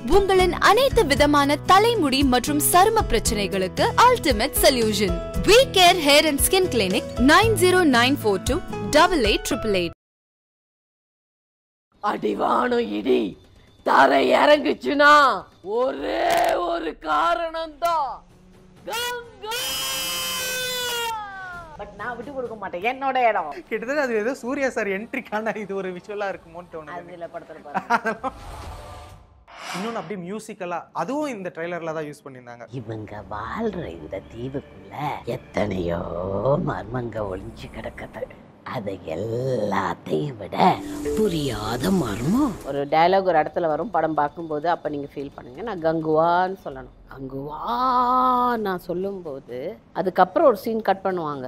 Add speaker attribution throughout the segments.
Speaker 1: உங்களின் அனைத்து விதமான தலைமுடி மற்றும் சரும பிரச்சனைகளுக்கு ultimate solution. We Care Hair and Skin Clinic 909428888.
Speaker 2: அடிவானம் இடி தரை இறங்குச்சுனா ஒரே ஒரு காரணம் தான், கங்கா. பட் நான் விட்டு கொடுக்க மாட்டேன், என்னோட இடம்.
Speaker 3: கிட்டத்தட்ட அது ஏதோ சூர்யா சார் என்ட்ரிக்கான இது ஒரு விஷுவலா இருக்குமோன்னு தோணுது.
Speaker 2: அதுல படத்துல பாருங்க.
Speaker 3: இன்னொன்று அப்படியே மியூசிக்கலா அதுவும் இந்த ட்ரெய்லர்ல தான் யூஸ் பண்ணியிருந்தாங்க.
Speaker 2: இவங்க வாழ்ற இந்த தீவுக்குள்ள எத்தனையோ மர்மங்க ஒளிஞ்சு கிடக்குது. அதை எல்லாத்தையும் விட புரியாத மர்மம் ஒரு டயலாக் ஒரு இடத்துல வரும். படம் பார்க்கும்போது அப்ப நீங்க ஃபீல் பண்ணுங்க, நான் கங்குவான்னு சொல்லணும். கங்குவா நான் சொல்லும்போது அதுக்கப்புறம் ஒரு சீன் கட் பண்ணுவாங்க.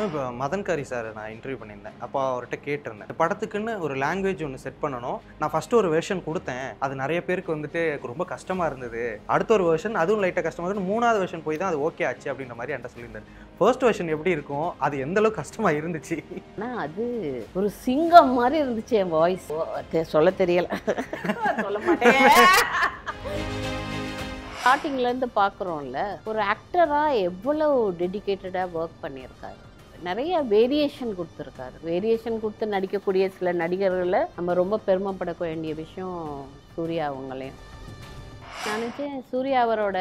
Speaker 3: இப்போ மதன்காரி சார் நான் இன்டர்வியூ பண்ணியிருந்தேன். அப்போ அவர்கிட்ட கேட்டிருந்தேன், படத்துக்குன்னு ஒரு லாங்குவேஜ் ஒன்று செட் பண்ணணும். நான் ஃபர்ஸ்ட் ஒரு வெர்ஷன் கொடுத்தேன், அது நிறைய பேருக்கு வந்துட்டு ரொம்ப கஷ்டமா இருந்தது. அடுத்த ஒரு வெர்ஷன் அதுவும் லைட்டாக கஷ்டமா இருந்தது. மூணாவது வெர்ஷன் போய் தான் அது ஓகே ஆச்சு அப்படின்ற மாதிரி என்கிட்ட சொல்லியிருந்தாரு. ஃபர்ஸ்ட் வெர்ஷன் எப்படி இருக்கும், அது எந்த அளவுக்கு கஷ்டமா இருந்துச்சு?
Speaker 2: ஆனால் அது ஒரு சிங்கம் மாதிரி இருந்துச்சு என் வாய்ஸ். சொல்ல தெரியல, சொல்ல மாட்டேன். ஸ்டார்டிங்லேருந்து பார்க்குறோம்ல, ஒரு ஆக்டராக எவ்வளோ டெடிக்கேட்டடாக ஒர்க் பண்ணியிருக்காரு. நிறைய வேரியேஷன் கொடுத்துருக்காரு. வேரியேஷன் கொடுத்து நடிக்கக்கூடிய சில நடிகர்களை நம்ம ரொம்ப பெருமைப்பட வேண்டிய விஷயம் சூர்யா அவங்களையும். நினச்சேன் சூர்யா அவரோட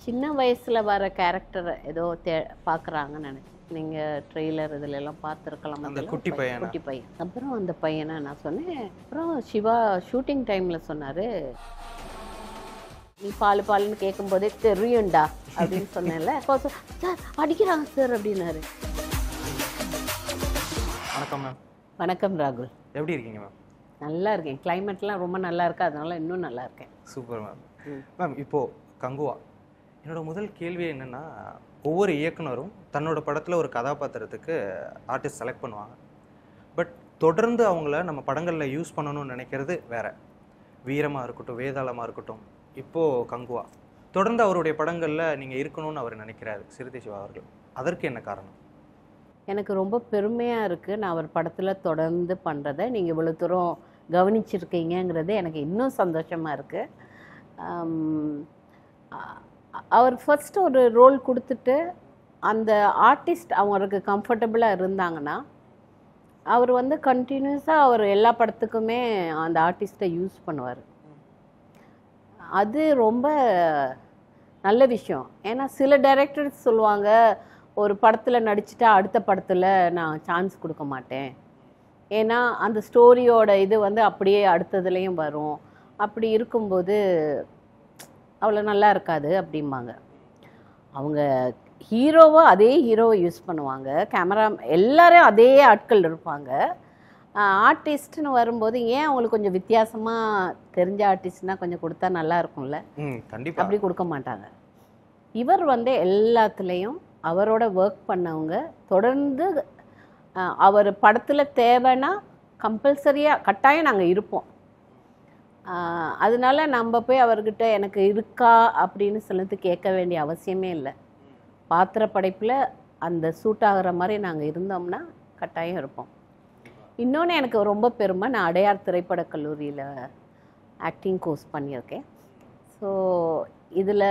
Speaker 2: சின்ன வயசில் வர கேரக்டரை ஏதோ பார்க்குறாங்கன்னு நினச்சேன். நீங்கள் ட்ரெய்லர் இதில் எல்லாம் பார்த்துருக்கலாம்.
Speaker 3: அந்த குட்டி பையன்.
Speaker 2: அப்புறம் அந்த பையனை நான் சொன்னேன். அப்புறம் சிவா ஷூட்டிங் டைமில் சொன்னார், நீ பாலுன்னு கேட்கும்போதே தெரியும்டா அப்படின்னு சொன்னேன்ல. சார் அடிக்கிறாங்க சார் அப்படின்னாரு.
Speaker 3: வணக்கம் மேம்.
Speaker 2: வணக்கம் ராகுல்.
Speaker 3: எப்படி இருக்கீங்க மேம்?
Speaker 2: நல்லா இருக்கேன். கிளைமேட்லாம் ரொம்ப நல்லா இருக்கு, அதனால இன்னும் நல்லா இருக்கேன்.
Speaker 3: Super ma'am. மேம் இப்போது கங்குவா, என்னோட முதல் கேள்வி என்னென்னா, ஒவ்வொரு இயக்குனரும் தன்னோட படத்தில் ஒரு கதாபாத்திரத்துக்கு ஆர்டிஸ்ட் செலக்ட் பண்ணுவாங்க. பட் தொடர்ந்து அவங்கள நம்ம படங்களில் யூஸ் பண்ணணும்னு நினைக்கிறது வேறு. வீரமாக இருக்கட்டும், வேதாளமாக இருக்கட்டும், இப்போது கங்குவா தொடர்ந்து அவருடைய படங்களில் நீங்கள் இருக்கணும்னு அவர் நினைக்கிறாரு சிறுத்தை சிவா அவர்கள். அதற்கு என்ன காரணம்?
Speaker 2: எனக்கு ரொம்ப பெருமையாக இருக்குது நான் அவர் படத்தில் தொடர்ந்து பண்ணுறதை நீங்கள் இவ்வளோ தூரம் கவனிச்சிருக்கீங்கிறது எனக்கு இன்னும் சந்தோஷமாக இருக்குது. அவர் ஃபர்ஸ்ட் ஒரு ரோல் கொடுத்துட்டு அந்த ஆர்டிஸ்ட் அவங்களுக்கு கம்ஃபர்டபுளாக இருந்தாங்கன்னா அவர் வந்து கண்டினியூஸாக அவர் எல்லா படத்துக்குமே அந்த ஆர்டிஸ்ட்டை யூஸ் பண்ணுவார். அது ரொம்ப நல்ல விஷயம். ஏன்னா சில டைரக்டர்ஸ் சொல்லுவாங்க, ஒரு படத்தில் நடிச்சுட்டா அடுத்த படத்தில் நான் சான்ஸ் கொடுக்க மாட்டேன், ஏன்னா அந்த ஸ்டோரியோட இது வந்து அப்படியே அடுத்ததுலேயும் வரும், அப்படி இருக்கும்போது அவ்வளோ நல்லா இருக்காது அப்படிம்பாங்க. அவங்க ஹீரோவை அதே ஹீரோவை யூஸ் பண்ணுவாங்க, கேமரா எல்லாரும் அதே ஆட்கள் இருப்பாங்க. ஆர்டிஸ்ட்னு வரும்போது ஏன் அவங்களுக்கு கொஞ்சம் வித்தியாசமாக தெரிஞ்ச ஆர்டிஸ்ட்னா கொஞ்சம் கொடுத்தா நல்லா இருக்கும்ல,
Speaker 3: கண்டிப்பாக
Speaker 2: அப்படி கொடுக்க மாட்டாங்க. இவர் வந்து எல்லாத்துலேயும் அவரோட ஒர்க் பண்ணவங்க தொடர்ந்து அவர் படத்தில் தேவைன்னா கம்பல்சரியாக கட்டாயம் நாங்கள் இருப்போம். அதனால நம்ம போய் அவர்கிட்ட எனக்கு இருக்கா அப்படின்னு சொல்லிட்டு கேட்க வேண்டிய அவசியமே இல்லை. பாத்திர படைப்பில் அந்த சூட் ஆகிற மாதிரி நாங்கள் இருந்தோம்னா கட்டாயம் இருப்போம். இன்னொன்று எனக்கு ரொம்ப பெருமை, நான் அடையார் திரைப்படக் கல்லூரியில் ஆக்டிங் கோர்ஸ் பண்ணியிருக்கேன். ஸோ இதில்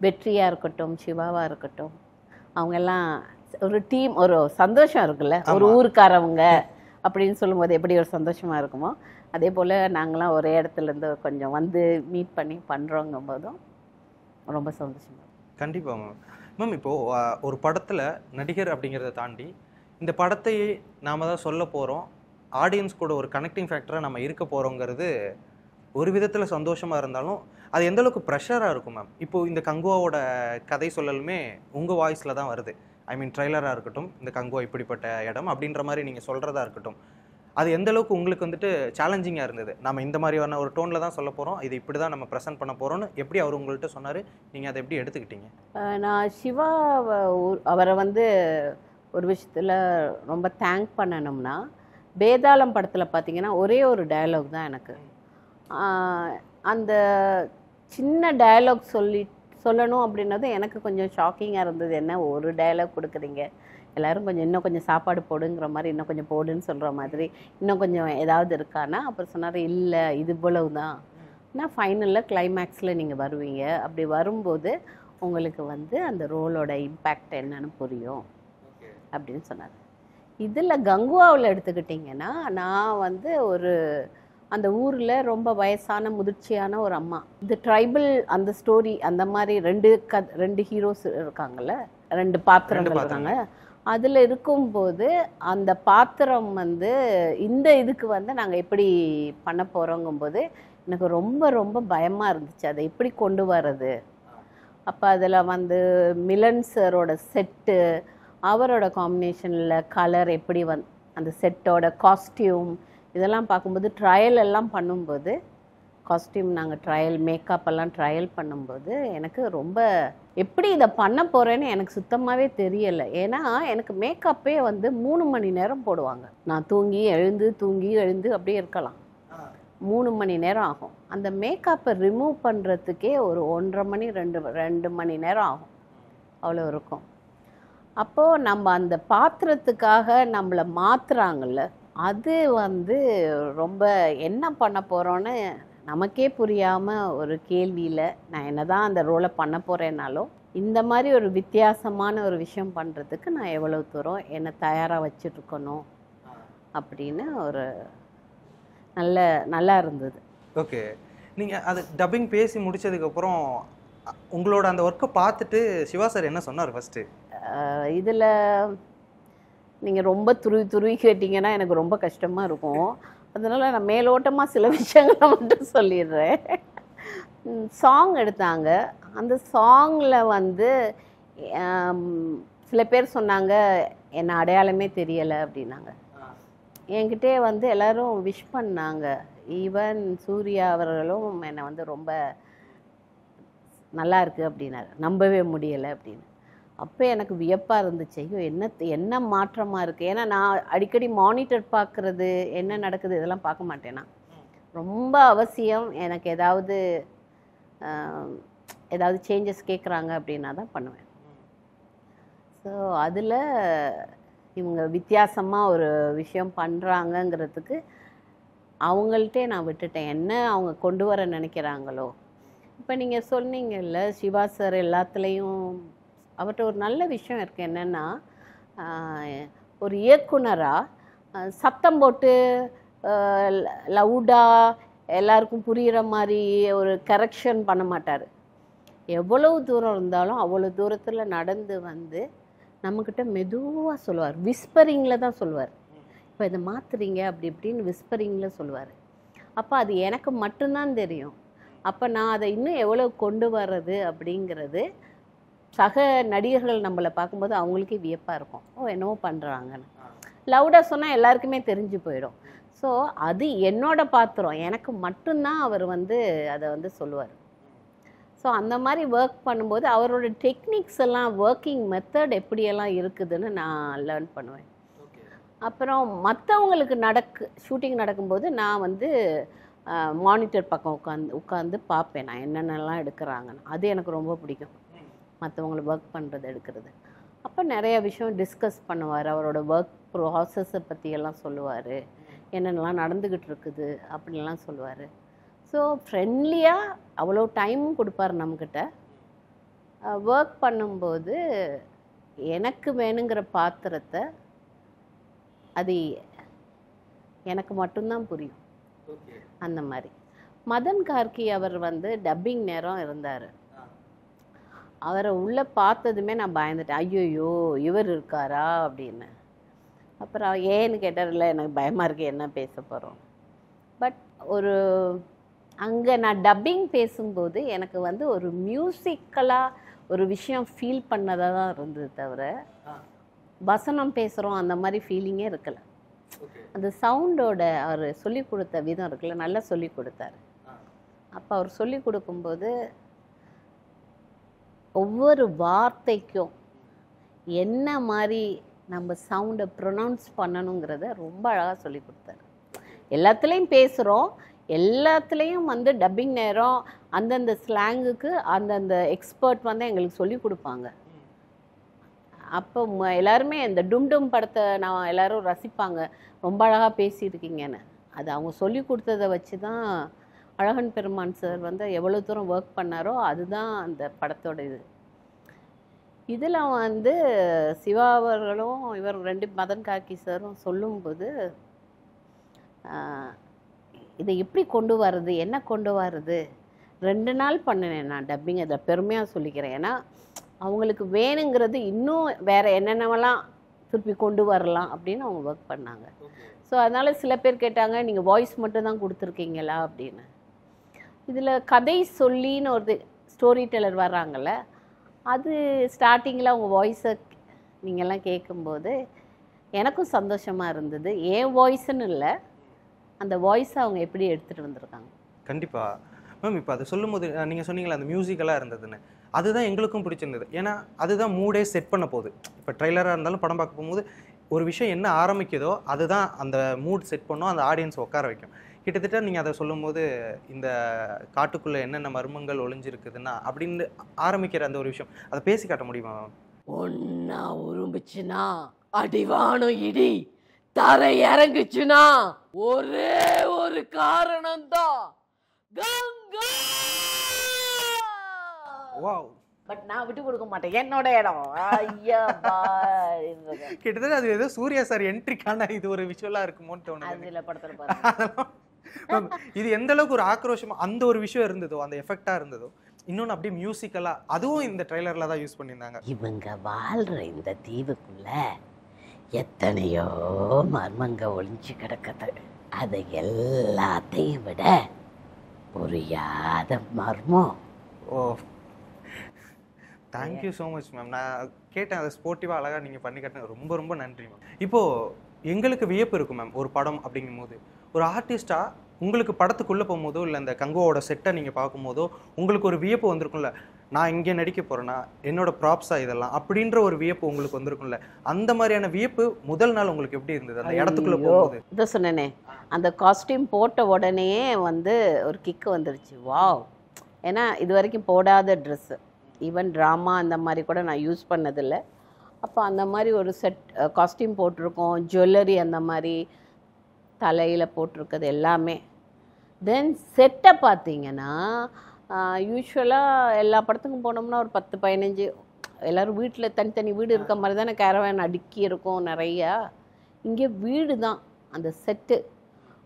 Speaker 2: வெற்றியாக இருக்கட்டும், சிவாவாக இருக்கட்டும், அவங்கெல்லாம் ஒரு டீம், ஒரு சந்தோஷம் இருக்குல்ல, ஒரு ஊருக்காரவங்க அப்படின்னு சொல்லும்போது எப்படி ஒரு சந்தோஷமாக இருக்குமோ அதே போல் நாங்களாம் ஒரே இடத்துலேருந்து கொஞ்சம் வந்து மீட் பண்ணி பண்ணுறோங்கும் போதும் ரொம்ப சந்தோஷமாக இருக்கும்.
Speaker 3: கண்டிப்பாக மேம். மேம் இப்போது ஒரு படத்தில் நடிகர் அப்படிங்கிறத தாண்டி இந்த படத்தையே நாம் தான் சொல்ல போகிறோம், ஆடியன்ஸ் கூட ஒரு கனெக்டிங் ஃபேக்டராக நம்ம இருக்க போகிறோங்கிறது ஒரு விதத்தில் சந்தோஷமாக இருந்தாலும் அது எந்தளவுக்கு ப்ரெஷராக இருக்கும் மேம்? இப்போது இந்த கங்குவாவோட கதை சொல்லலுமே உங்கள் வாய்ஸில் தான் வருது. ஐ மீன் ட்ரெய்லராக இருக்கட்டும், இந்த கங்குவா இப்படிப்பட்ட இடம் அப்படின்ற மாதிரி நீங்கள் சொல்கிறதா இருக்கட்டும், அது எந்தளவுக்கு உங்களுக்கு வந்துட்டு சேலஞ்சிங்காக இருந்தது? நம்ம இந்த மாதிரியான ஒரு டோனில் தான் சொல்ல போகிறோம், இது இப்படி தான் நம்ம ப்ரெசென்ட் பண்ண போகிறோன்னு எப்படி அவர் உங்கள்கிட்ட சொன்னார், நீங்கள் அதை எப்படி எடுத்துக்கிட்டீங்க?
Speaker 2: நான் சிவா அவரை வந்து ஒரு விஷயத்தில் ரொம்ப தேங்க் பண்ணணும்னா, வேதாளம் படத்தில் பார்த்தீங்கன்னா ஒரே ஒரு டயலாக் தான் எனக்கு. அந்த சின்ன டயலாக் சொல்லணும் அப்படின்னது எனக்கு கொஞ்சம் ஷாக்கிங்காக இருந்தது. என்ன ஒரு டயலாக் கொடுக்குறீங்க, எல்லோரும் கொஞ்சம் இன்னும் கொஞ்சம் சாப்பாடு போடுங்கிற மாதிரி, இன்னும் கொஞ்சம் போடுன்னு சொல்கிற மாதிரி, இன்னும் கொஞ்சம் ஏதாவது இருக்கானா. அப்புறம் சொன்னார், இல்லை இது இவ்வளவு தான். ஆனால் ஃபைனலில் கிளைமேக்ஸில் நீங்கள் வருவீங்க, அப்படி வரும்போது உங்களுக்கு வந்து அந்த ரோலோட இம்பேக்ட் என்னன்னு புரியும் அப்படின்னு சொன்னார். இதில் கங்குவாவில் எடுத்துக்கிட்டிங்கன்னா, நான் வந்து ஒரு அந்த ஊரில் ரொம்ப வயசான முதிர்ச்சியான ஒரு அம்மா. இந்த ட்ரைபல் அந்த ஸ்டோரி அந்த மாதிரி ரெண்டு ஹீரோஸ் இருக்காங்கல்ல, 2 பாத்திரங்கள் இருக்காங்க. அதில் இருக்கும்போது அந்த பாத்திரம் வந்து இந்த இதுக்கு வந்து நாங்கள் எப்படி பண்ண போகிறோங்கும்போது எனக்கு ரொம்ப ரொம்ப பயமாக இருந்துச்சு, அதை எப்படி கொண்டு வர்றது. அப்போ அதில் வந்து மிலன் சாரோட செட்டு, அவரோட காம்பினேஷனில் கலர் எப்படி அந்த செட்டோட காஸ்டியூம் இதெல்லாம் பார்க்கும்போது, ட்ரையல் எல்லாம் பண்ணும்போது, காஸ்டியூம் நாங்கள் ட்ரையல் மேக்கப் எல்லாம் ட்ரையல் பண்ணும்போது எனக்கு ரொம்ப எப்படி இதை பண்ண போகிறேன்னு எனக்கு சுத்தமாகவே தெரியலை. ஏன்னா எனக்கு மேக்கப்பே வந்து 3 மணி நேரம் போடுவாங்க. நான் தூங்கி எழுந்து அப்படியே இருக்கலாம். 3 மணி நேரம் ஆகும். அந்த மேக்கப்பை ரிமூவ் பண்ணுறதுக்கே ஒரு 1.5 மணி 2 மணி நேரம் ஆகும், அவ்வளோ இருக்கும். அப்போது நம்ம அந்த பாத்திரத்துக்காக நம்மளை மாற்றுறாங்கல்ல, அது வந்து ரொம்ப என்ன பண்ண போகிறோன்னு நமக்கே புரியாமல் ஒரு கேள்வியில் நான் என்ன தான் அந்த ரோலை பண்ண போகிறேன்னாலும், இந்த மாதிரி ஒரு வித்தியாசமான ஒரு விஷயம் பண்ணுறதுக்கு நான் எவ்வளோ தூரம் என்னை தயாராக வச்சுட்ருக்கணும் அப்படின்னு ஒரு நல்லா இருந்தது.
Speaker 3: ஓகே, நீங்கள் அது டப்பிங் பேசி முடித்ததுக்கப்புறம் உங்களோட அந்த ஒர்க்கை பார்த்துட்டு சிவா சார் என்ன சொன்னார் ஃபஸ்ட்டு?
Speaker 2: இதில் நீங்கள் ரொம்ப துருவி கேட்டிங்கன்னா எனக்கு ரொம்ப கஷ்டமாக இருக்கும். அதனால் நான் மேலோட்டமாக சில விஷயங்களை மட்டும் சொல்லிடுறேன். சாங் எடுத்தாங்க. அந்த சாங்கில் வந்து சில பேர் சொன்னாங்க என்னை அடையாளமே தெரியலை அப்படின்னாங்க. என்கிட்டே வந்து எல்லோரும் விஷ் பண்ணாங்க. ஈவன் சூர்யா அவர்களும் என்னை வந்து ரொம்ப நல்லா இருக்குது அப்படின்னாரு. நம்பவே முடியலை அப்படின்னு. அப்போ எனக்கு வியப்பாக இருந்துச்சு, ஐயோ என்ன மாற்றமாக இருக்குது. ஏன்னா நான் அடிக்கடி மானிட்டர் பார்க்குறது, என்ன நடக்குது இதெல்லாம் பார்க்க மாட்டேன்னா. ரொம்ப அவசியம் எனக்கு ஏதாவது சேஞ்சஸ் கேட்குறாங்க அப்படின்னா தான் பண்ணுவேன். ஸோ அதில் இவங்க வித்தியாசமாக ஒரு விஷயம் பண்ணுறாங்கங்கிறதுக்கு அவங்கள்ட்டே நான் விட்டுட்டேன், என்ன அவங்க கொண்டு வர நினைக்கிறாங்களோ. இப்போ நீங்கள் சொன்னீங்கல்ல சிவா சார் எல்லாத்துலேயும் அவர்கிட்ட ஒரு நல்ல விஷயம் இருக்குது. என்னென்னா, ஒரு இயக்குனராக சத்தம் போட்டு லவுடாக எல்லாருக்கும் புரிகிற மாதிரி ஒரு கரெக்ஷன் பண்ண மாட்டார். எவ்வளவு தூரம் இருந்தாலும் அவ்வளோ தூரத்தில் நடந்து வந்து நம்மக்கிட்ட மெதுவாக சொல்லுவார். விஸ்பரிங்கில் தான் சொல்லுவார். இப்போ இதை மாற்றுறீங்க அப்படி இப்படின்னு விஸ்பரிங்கில் சொல்லுவார். அப்போ அது எனக்கு மட்டும்தான் தெரியும். அப்போ நான் அதை இன்னும் எவ்வளோ கொண்டு வர்றது அப்படிங்கிறது சக நடிகர்கள் நம்மளை பார்க்கும்போது அவங்களுக்கே வியப்பாக இருக்கும். ஓ என்னவோ பண்ணுறாங்கன்னு. லவுடாக சொன்னால் எல்லாருக்குமே தெரிஞ்சு போயிடும். ஸோ அது என்னோட பாத்திரம், எனக்கு மட்டும்தான் அவர் வந்து அதை வந்து சொல்லுவார். ஸோ அந்த மாதிரி ஒர்க் பண்ணும்போது அவரோட டெக்னிக்ஸ் எல்லாம், ஒர்க்கிங் மெத்தட் எப்படியெல்லாம் இருக்குதுன்னு நான் லேர்ன் பண்ணுவேன். அப்புறம் மற்றவங்களுக்கு ஷூட்டிங் நடக்கும்போது நான் வந்து மானிட்டர் பக்கம் உட்காந்து பார்ப்பேன் நான் என்னென்னலாம் எடுக்கிறாங்கன்னு. அது எனக்கு ரொம்ப பிடிக்கும், மற்றவங்களுக்கு ஒர்க் பண்ணுறது எடுக்கிறது. அப்போ நிறைய விஷயம் டிஸ்கஸ் பண்ணுவார். அவரோட ஒர்க் ப்ராசஸை பற்றியெல்லாம் சொல்லுவார், என்னென்னலாம் நடந்துக்கிட்டு இருக்குது அப்படின்லாம் சொல்லுவார். ஸோ ஃப்ரெண்ட்லியாக அவ்வளோ டைமும் கொடுப்பார் நம்மக்கிட்ட. ஒர்க் பண்ணும்போது எனக்கு வேணுங்கிற பாத்திரத்தை அது எனக்கு மட்டும்தான் புரியும். அந்த மாதிரி மதன் கார்கி அவர் வந்து டப்பிங் நேரம் இருந்தார். அவரை உள்ளே பார்த்ததுமே நான் பயந்துட்டேன், ஐயோயோ இவர் இருக்காரா அப்படின்னு. அப்புறம் ஏன்னு கேட்டார், இல்லை எனக்கு பயமாக இருக்குது என்ன பேச போகிறோம். பட் ஒரு அங்கே நான் டப்பிங் பேசும்போது எனக்கு வந்து ஒரு மியூசிக்கலாக ஒரு விஷயம் ஃபீல் பண்ணதாக தான் இருந்தது தவிர வசனம் பேசுகிறோம் அந்த மாதிரி ஃபீலிங்கே இருக்கலை. அந்த சவுண்டோட அவர் சொல்லி கொடுத்த விதம் இருக்குல்ல, நல்லா சொல்லி கொடுத்தாரு. அப்போ அவர் சொல்லி கொடுக்கும்போது ஒவ்வொரு வார்த்தைக்கும் என்ன மாதிரி நம்ம சவுண்டை ப்ரொனவுன்ஸ் பண்ணணுங்கிறத ரொம்ப அழகாக சொல்லி கொடுத்தாரு. எல்லாத்துலேயும் பேசுகிறோம், எல்லாத்துலேயும் வந்து டப்பிங் நேரம் அந்தந்த ஸ்லாங்குக்கு அந்தந்த எக்ஸ்பர்ட் வந்து எங்களுக்கு சொல்லி கொடுப்பாங்க. அப்போ எல்லாருமே இந்த டும் டும் படத்தை நான் எல்லாரும் ரசிப்பாங்க, ரொம்ப அழகாக பேசியிருக்கீங்கன்னு. அது அவங்க சொல்லி கொடுத்ததை வச்சு தான் அழகன் பெருமான் சார் வந்து எவ்வளோ தூரம் ஒர்க் பண்ணாரோ அதுதான் அந்த படத்தோட இது. இதில் வந்து சிவா அவர்களும் இவர் மதன் கார்க்கி சாரும் சொல்லும்போது இதை எப்படி கொண்டு வர்றது, என்ன கொண்டு வர்றது, 2 நாள் பண்ணினேன் நான் டப்பிங். அதில் பெருமையாக சொல்லிக்கிறேன். ஏன்னா அவங்களுக்கு வேணுங்கிறது இன்னும் வேறு என்னென்னவெல்லாம் திருப்பி கொண்டு வரலாம் அப்படின்னு அவங்க ஒர்க் பண்ணாங்க. ஸோ அதனால் சில பேர் கேட்டாங்க, நீங்கள் வாய்ஸ் மட்டும்தான் கொடுத்துருக்கீங்களா அப்படின்னு. இதில் கதை சொல்லின்னு ஒரு ஸ்டோரி டெல்லர் வர்றாங்கள்ல, அது ஸ்டார்டிங்கில் அவங்க வாய்ஸை நீங்கள்லாம் கேட்கும்போது எனக்கும் சந்தோஷமாக இருந்தது. ஏன் வாய்ஸ்ன்னு இல்லை, அந்த வாய்ஸை அவங்க எப்படி எடுத்துகிட்டு வந்திருக்காங்க.
Speaker 3: கண்டிப்பாக மேம். இப்போ அதை சொல்லும் போது நீங்கள் சொன்னீங்களா அந்த மியூசிக்கலாக இருந்ததுன்னு, அதுதான் எங்களுக்கும் பிடிச்சிருந்தது. ஏன்னா அதுதான் மூடே செட் பண்ண போகுது. இப்போ ட்ரெய்லராக இருந்தாலும் படம் பார்க்க போகும்போது ஒரு விஷயம் என்ன ஆரம்பிக்குதோ அதுதான் அந்த மூட் செட் பண்ணும், அந்த ஆடியன்ஸ் உட்கார வைக்கும். கிட்டத்தட்ட நீங்கள் அதை சொல்லும்போது இந்த காட்டுக்குள்ளே என்னென்ன மர்மங்கள் ஒளிஞ்சிருக்குதுன்னா அப்படின்னு ஆரம்பிக்கிற அந்த ஒரு விஷயம் அதை பேசி காட்ட முடியுமா?
Speaker 2: ஒன்னா உரும்பிச்சுன்னா அடிவானம் இடி, தரை இறங்குச்சுன்னா ஒரே ஒரு காரணம்தான், கங்கா.
Speaker 3: வாவ்.
Speaker 2: பட் நான் விட்டு கொடுக்க மாட்டேன், என்னோட இடம். ஐயா
Speaker 3: கிட்டத்தட்ட அது ஏதோ சூர்யா சார் என்ட்ரிக்கான இது ஒரு விஷுவலா இருக்குமோன்னு தோணுது.
Speaker 2: அதுல படத்துல பாருங்க.
Speaker 3: இது எந்த அளவுக்கு ஒரு ஆக்ரோஷமா அந்த ஒரு விஷயம் இருந்ததோ, அந்த எஃபெக்டா இருந்ததோ, இன்னொன்று அப்படியே மியூசிக்கலா அதுவும் இந்த ட்ரெய்லர்ல தான் யூஸ் பண்ணியிருந்தாங்க.
Speaker 2: இவங்க வாழ்ற இந்த தீவுக்குள்ள எத்தனையோ மர்மங்க ஒளிஞ்சு கிடக்குது. அதை எல்லாத்தையும் விட புரியாத மர்மம்.
Speaker 3: ஓ, தேங்க்யூ ஸோ மச் மேம். நான் கேட்டேன், அதை ஸ்போர்ட்டிவாக அழகாக நீங்கள் பண்ணி காட்டினது ரொம்ப ரொம்ப நன்றி மேம். இப்போது எங்களுக்கு வியப்பு இருக்கும் மேம், ஒரு படம் அப்படிங்கும் போது ஒரு ஆர்டிஸ்டாக உங்களுக்கு படத்துக்குள்ளே போகும்போதோ இல்லை அந்த கங்குவோட செட்டை நீங்கள் பார்க்கும்போதோ உங்களுக்கு ஒரு வியப்பு வந்திருக்கும்ல, நான் இங்கே நடிக்க போகிறேன்னா என்னோட ப்ராப்ஸாக இதெல்லாம் அப்படின்ற ஒரு வியப்பு உங்களுக்கு வந்திருக்கும்ல, அந்த மாதிரியான வியப்பு முதல் நாள் உங்களுக்கு எப்படி இருந்தது அந்த இடத்துக்குள்ளே போகும்போது?
Speaker 2: இதை சொன்னேனே, அந்த காஸ்டியூம் போட்ட உடனே வந்து ஒரு கிக்கு வந்துருச்சு. வாவ். ஏன்னா இது வரைக்கும் போடாத ட்ரெஸ்ஸு, ஈவன் ட்ராமா அந்த மாதிரி கூட நான் யூஸ் பண்ணதில்லை. அப்போ அந்த மாதிரி ஒரு செட் காஸ்டியூம் போட்டிருக்கோம், ஜுவல்லரி அந்த மாதிரி தலையில் போட்டிருக்கிறது எல்லாமே. தென் செட்டை பார்த்தீங்கன்னா யூஸ்வலாக எல்லா படத்துக்கும் போனோம்னா ஒரு 10-15 எல்லோரும் வீட்டில் தனித்தனி வீடு இருக்க மாதிரி தானே கேரவேன் அடுக்கி இருக்கும் நிறையா. இங்கே வீடு தான் அந்த செட்டு.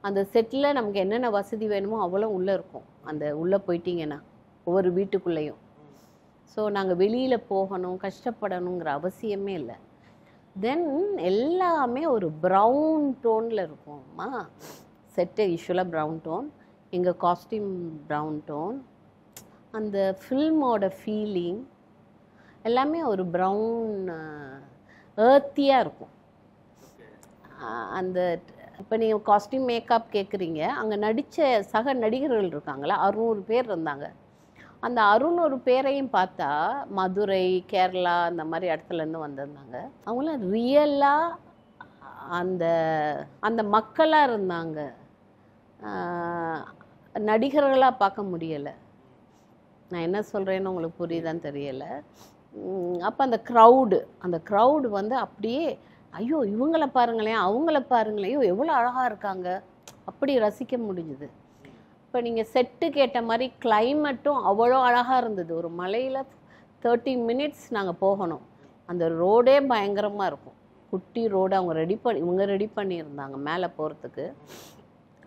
Speaker 2: அந்த செட்டில் நமக்கு என்னென்ன வசதி வேணுமோ அவ்வளோ உள்ளே இருக்கும். அந்த உள்ளே போயிட்டீங்கன்னா ஒவ்வொரு வீட்டுக்குள்ளேயும். ஸோ நாங்கள் வெளியில் போகணும், கஷ்டப்படணுங்கிற அவசியமே இல்லை. தென் எல்லாமே ஒரு ப்ரௌன் டோனில் இருக்கும்மா. செட்டு யூஸ்வலாக ப்ரௌன் டோன், எங்கள் காஸ்டியூம் ப்ரௌன் டோன், அந்த ஃபில்மோட ஃபீலிங் எல்லாமே ஒரு ப்ரௌன் ஏர்த்தியாக இருக்கும். அந்த இப்போ நீங்கள் காஸ்டியூம் மேக்கப் கேட்குறீங்க, அங்கே நடித்த சக நடிகர்கள் இருக்காங்களா, 600 பேர் இருந்தாங்க. அந்த 600 பேரையும் பார்த்தா மதுரை, கேரளா அந்த மாதிரி இடத்துலேருந்து வந்திருந்தாங்க. அவங்களாம் ரியலாக அந்த அந்த மக்களாக இருந்தாங்க, நடிகர்களாக பார்க்க முடியலை. நான் என்ன சொல்கிறேன்னு உங்களுக்கு புரியுதான்னு தெரியலை. அப்போ அந்த க்ரௌடு வந்து அப்படியே ஐயோ இவங்கள பாருங்களேன், அவங்கள பாருங்களேன், ஐயோ எவ்வளோ அழகாக இருக்காங்க, அப்படி ரசிக்க முடிஞ்சுது. இப்போ நீங்கள் செட்டு கேட்ட மாதிரி கிளைமேட்டும் அவ்வளோ அழகாக இருந்தது. ஒரு மலையில் 30 மினிட்ஸ் நாங்கள் போகணும். அந்த ரோடே பயங்கரமாக இருக்கும். குட்டி ரோடு இவங்க ரெடி பண்ணியிருந்தாங்க மேலே போகிறதுக்கு.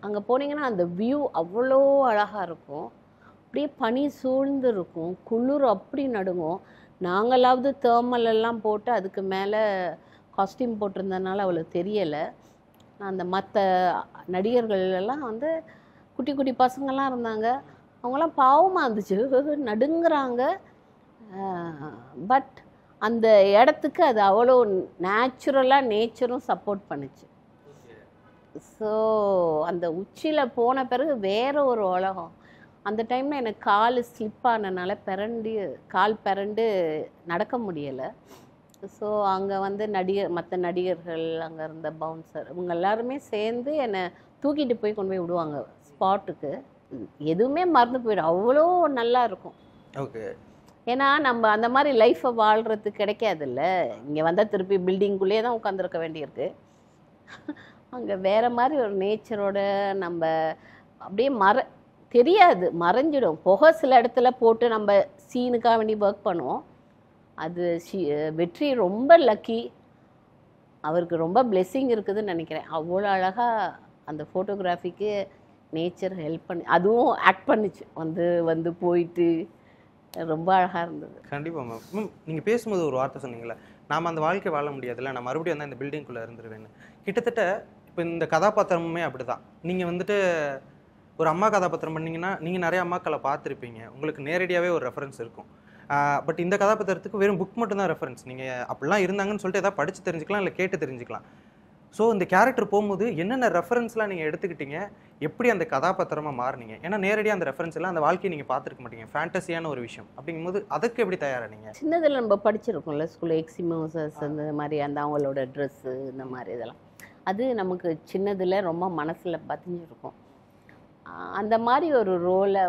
Speaker 2: அங்கே போனீங்கன்னா அந்த வியூ அவ்வளோ அழகாக இருக்கும். அப்படியே பனி சூழ்ந்து இருக்கும், குளிர் அப்படி நடுங்கும். நாங்களாவது தேர்மல் எல்லாம் போட்டு அதுக்கு மேலே காஸ்டியூம் போட்டிருந்ததுனால அவ்வளோ தெரியலை. அந்த மற்ற நடிகர்கள் எல்லாம் வந்து குட்டி குட்டி பசங்கள்லாம் இருந்தாங்க. அவங்களாம் பாவமாக இருந்துச்சு, நடுங்குறாங்க. பட் அந்த இடத்துக்கு அது அவ்வளோ நேச்சுரலாக நேச்சரும் சப்போர்ட் பண்ணுச்சு. ஸோ அந்த உச்சியில் போன பிறகு வேறு ஒரு உலகம். அந்த டைமில் எனக்கு கால் ஸ்லிப் ஆனனால கால் பிறண்டு நடக்க முடியலை. ஸோ அங்கே வந்து மற்ற நடிகர்கள், அங்கே இருந்த பவுன்சர், இவங்க எல்லாருமே சேர்ந்து என்னை தூக்கிட்டு போய் கொண்டு போய் விடுவாங்க ஸ்பாட்டுக்கு. எதுவுமே மறந்து போயிடும், அவ்வளோ நல்லா இருக்கும்.
Speaker 3: ஓகே.
Speaker 2: ஏன்னா நம்ம அந்த மாதிரி லைஃப்பை வாழ்கிறதுக்கு கிடைக்காதுல்ல. இங்கே வந்தால் திருப்பி பில்டிங்குள்ளேயே தான் உட்காந்துருக்க வேண்டியிருக்கு. அங்கே வேறு மாதிரி ஒரு நேச்சரோட நம்ம அப்படியே தெரியாது, மறைஞ்சிடும். புகை சில இடத்துல போட்டு நம்ம சீனுக்காக வேண்டி ஒர்க் பண்ணுவோம். அது வெற்றி ரொம்ப லக்கி, அவருக்கு ரொம்ப பிளெஸ்ஸிங் இருக்குதுன்னு நினைக்கிறேன். அவ்வளோ அழகாக அந்த ஃபோட்டோகிராஃபிக்கு நேச்சர் ஹெல்ப் பண்ணி, அதுவும் ஆக்ட் பண்ணிச்சு, வந்து போயிட்டு ரொம்ப அழகாக இருந்தது.
Speaker 3: கண்டிப்பாக மேம். மேம் நீங்கள் பேசும்போது ஒரு வார்த்தை சொன்னீங்களே, நாம் அந்த வாழ்க்கை வாழ முடியாதுல்ல, நான் மறுபடியும் வந்து இந்த பில்டிங்குள்ளே இருந்துருவேன்னு. கிட்டத்தட்ட இப்போ இந்த கதாபாத்திரமுமே அப்படி தான். நீங்கள் வந்துட்டு ஒரு அம்மா கதாபாத்திரம் பண்ணிங்கன்னா நீங்கள் நிறைய அம்மாக்களை பார்த்துருப்பீங்க, உங்களுக்கு நேரடியாகவே ஒரு ரெஃபரன்ஸ் இருக்கும். பட் இந்த கதாபாத்திரத்துக்கு வெறும் புக் மட்டும்தான் ரெஃபரன்ஸ். நீங்கள் அப்படிலாம் இருந்தாங்கன்னு சொல்லிட்டு எதாவது படித்து தெரிஞ்சுக்கலாம், இல்லை கேட்டு தெரிஞ்சுக்கலாம். ஸோ இந்த கேரக்டர் போகும்போது என்னென்ன ரெஃபரன்ஸ்லாம் நீங்கள் எடுத்துக்கிட்டீங்க, எப்படி அந்த கதாபாத்திரமாக மாறினீங்க? ஏன்னா நேரடியாக அந்த ரெஃபரன்ஸ் எல்லாம் அந்த வாழ்க்கையை நீங்கள் பார்த்துருக்க மாட்டீங்க, ஃபேண்டஸியான ஒரு விஷயம் அப்படிங்கும்போது அதுக்கு எப்படி தயாரானீங்க?
Speaker 2: சின்னதில் நம்ம படிச்சிருக்கோம்ல ஸ்கூலில், எக்ஸிமோசஸ் அந்த மாதிரி, அந்த அவங்களோட ட்ரெஸ்ஸு இந்த மாதிரி இதெல்லாம், அது நமக்கு சின்னதில் ரொம்ப மனசில் பதிஞ்சிருக்கும். அந்த மாதிரி ஒரு ரோலை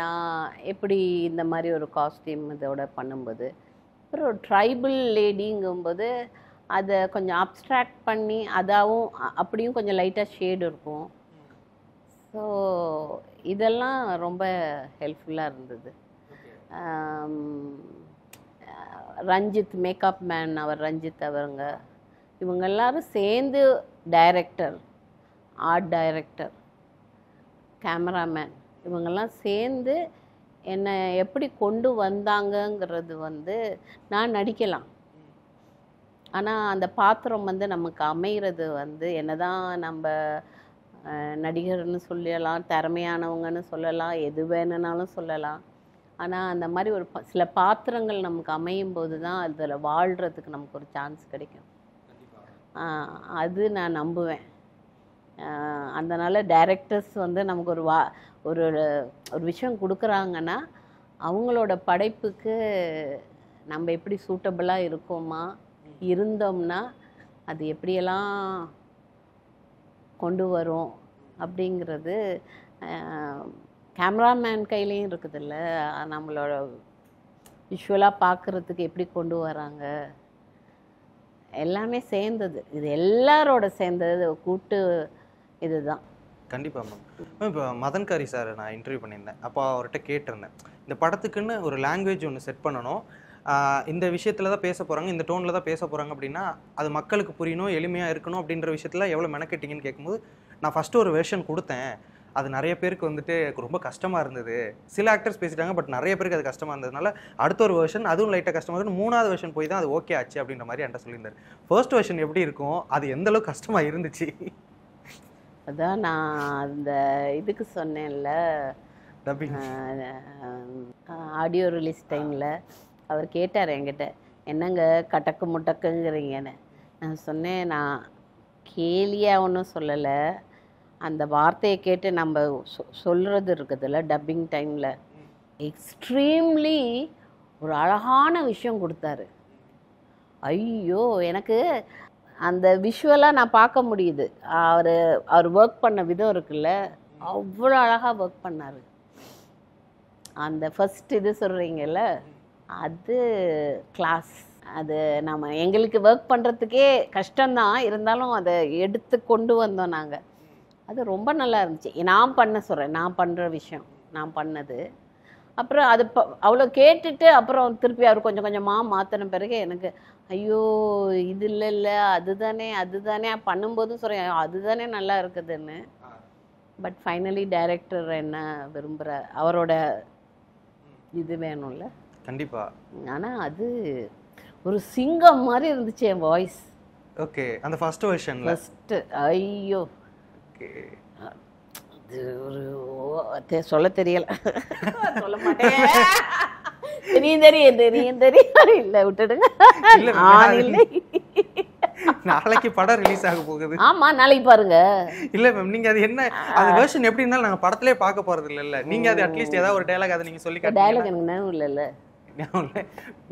Speaker 2: நான் எப்படி இந்த மாதிரி ஒரு காஸ்டியூம் இதோட பண்ணும்போது, அப்புறம் ஒரு ட்ரைபிள் லேடிங்கும்போது அதை கொஞ்சம் அப்ட்ராக்ட் பண்ணி அதாவும் அப்படியும் கொஞ்சம் லைட்டாக ஷேடு இருக்கும். ஸோ இதெல்லாம் ரொம்ப ஹெல்ப்ஃபுல்லாக இருந்தது. ரஞ்சித் மேக்கப் மேன், அவர் ரஞ்சித் அவங்க, இவங்க எல்லாரும் சேர்ந்து டைரக்டர், ஆர்ட் டைரக்டர், கேமராமேன், இவங்கெல்லாம் சேர்ந்து என்னை எப்படி கொண்டு வந்தாங்கங்கிறது நான் நடிக்கலாம், ஆனால் அந்த பாத்திரம் நமக்கு அமைகிறது என்னதான் நம்ம நடிகர்னு சொல்லலாம், திறமையானவங்கன்னு சொல்லலாம், எது வேணுனாலும் சொல்லலாம். ஆனால் அந்த மாதிரி ஒரு சில பாத்திரங்கள் நமக்கு அமையும் போது தான் அதில் வாழ்கிறதுக்கு நமக்கு ஒரு சான்ஸ் கிடைக்கும். அது நான் நம்புவேன். அதனால் டைரக்டர்ஸ் நமக்கு ஒரு ஒரு விஷயம் கொடுக்குறாங்கன்னா அவங்களோட படைப்புக்கு நம்ம எப்படி சூட்டபிளாக இருக்கோமா, இருந்தோம்னா அது எப்படியெல்லாம் கொண்டு வரும் அப்படிங்கிறது கேமராமேன் கையிலையும் இருக்குதுல்ல. நம்மளோட விஷுவலாக பார்க்குறதுக்கு எப்படி கொண்டு வராங்க, எல்லாமே சேர்ந்தது. இது எல்லாரோட சேர்ந்தது கூட்டு இதுதான்.
Speaker 3: கண்டிப்பாக மேம். மேம் இப்போ மதன்காரி சார் நான் இன்டர்வியூ பண்ணியிருந்தேன், அப்போ அவர்கிட்ட கேட்டிருந்தேன், இந்த படத்துக்குன்னு ஒரு லாங்குவேஜ் ஒன்று செட் பண்ணணும், இந்த விஷயத்தில் தான் பேச போகிறாங்க, இந்த டோனில் தான் பேச போகிறாங்க அப்படின்னா அது மக்களுக்கு புரியணும், எளிமையாக இருக்கணும் அப்படின்ற விஷயத்தில் எவ்வளோ மெனக்கெட்டிங்கன்னு கேட்கும்போது, நான் ஃபஸ்ட்டு ஒரு வெர்ஷன் கொடுத்தேன், அது நிறைய பேருக்கு ரொம்ப கஷ்டமாக இருந்தது. சில ஆக்டர்ஸ் பேசிட்டாங்க, பட் நிறைய பேருக்கு அது கஷ்டமாக இருந்ததுனால அடுத்த ஒரு வெர்ஷன் அதுவும் லைட்டாக கஷ்டமாக இருக்கும், 3வது வெர்ஷன் போய் தான் அது ஓகே ஆச்சு அப்படின்ற மாதிரி என்கிட்ட சொல்லியிருந்தார். ஃபர்ஸ்ட் வெர்ஷன் எப்படி இருக்கும், அது எந்த அளவுக்கு கஷ்டமாக இருந்துச்சு?
Speaker 2: அதான் நான் அந்த இதுக்கு சொன்னேன்ல, ஆடியோ ரிலீஸ் டைமில் அவர் கேட்டார் என்கிட்ட, என்னங்க கட்டக்கு முட்டக்குங்கிறீங்கன்னு. நான் சொன்னேன், நான் கேலியாக ஒன்றும் சொல்லலை, அந்த வார்த்தையை கேட்டு நம்ம சொல்கிறது இருக்குதுல்ல டப்பிங் டைமில், எக்ஸ்ட்ரீம்லி ஒரு அழகான விஷயம் கொடுத்தாரு. ஐயோ, எனக்கு அந்த விஷுவலாக நான் பார்க்க முடியுது. அவர் ஒர்க் பண்ண விதம் இருக்குல்ல, அவ்வளோ அழகாக ஒர்க் பண்ணார். அந்த ஃபஸ்ட் இது சொல்கிறீங்கல்ல, அது கிளாஸ். அது நம்ம எங்களுக்கு ஒர்க் பண்ணுறதுக்கே கஷ்டம்தான், இருந்தாலும் அதை எடுத்து கொண்டு வந்தோம் நாங்கள். அது ரொம்ப நல்லா இருந்துச்சு. நான் சொல்கிறேன், நான் பண்ணுற விஷயம், நான் பண்ணது. அப்புறம் அது அவ்வளோ கேட்டுட்டு அப்புறம் திருப்பி அவர் கொஞ்சம் கொஞ்சமாக மாற்றின பிறகு எனக்கு ஐயோ இது இல்லை அதுதானே பண்ணும்போதும் சொல்கிறேன் அதுதானே நல்லா இருக்குதுன்னு. பட் ஃபைனலி டைரக்டர் என்ன விரும்புகிற, அவரோட இது வேணும்ல.
Speaker 3: கண்டிப்பாக.
Speaker 2: ஆனால் அது ஒரு சிங்கம் மாதிரி இருந்துச்சு என் வாய்ஸ்.
Speaker 3: ஓகே, அந்த ஃபர்ஸ்ட் வெர்ஷன்ல
Speaker 2: ஐயோ அது ஒரு சொல்ல தெரியல, சொல்ல மாட்டேன். தெரியும் இல்லை, விட்டுடுங்க.
Speaker 3: நாளைக்கு படம் ரிலீஸ் ஆக போகுது.
Speaker 2: ஆமா, நாளைக்கு பாருங்க.
Speaker 3: இல்ல மேம், நீங்க அது என்ன அந்த வெர்ஷன் எப்படி இருந்தாலும் நாங்க படத்திலே பார்க்க போறது இல்ல. நீங்க அது அட்லீஸ்ட் ஏதாவது ஒரு டயலாக் அதை நீங்க சொல்லி காட்டுங்க.
Speaker 2: டயலாக் எனக்கு ஞாபகம் இல்ல.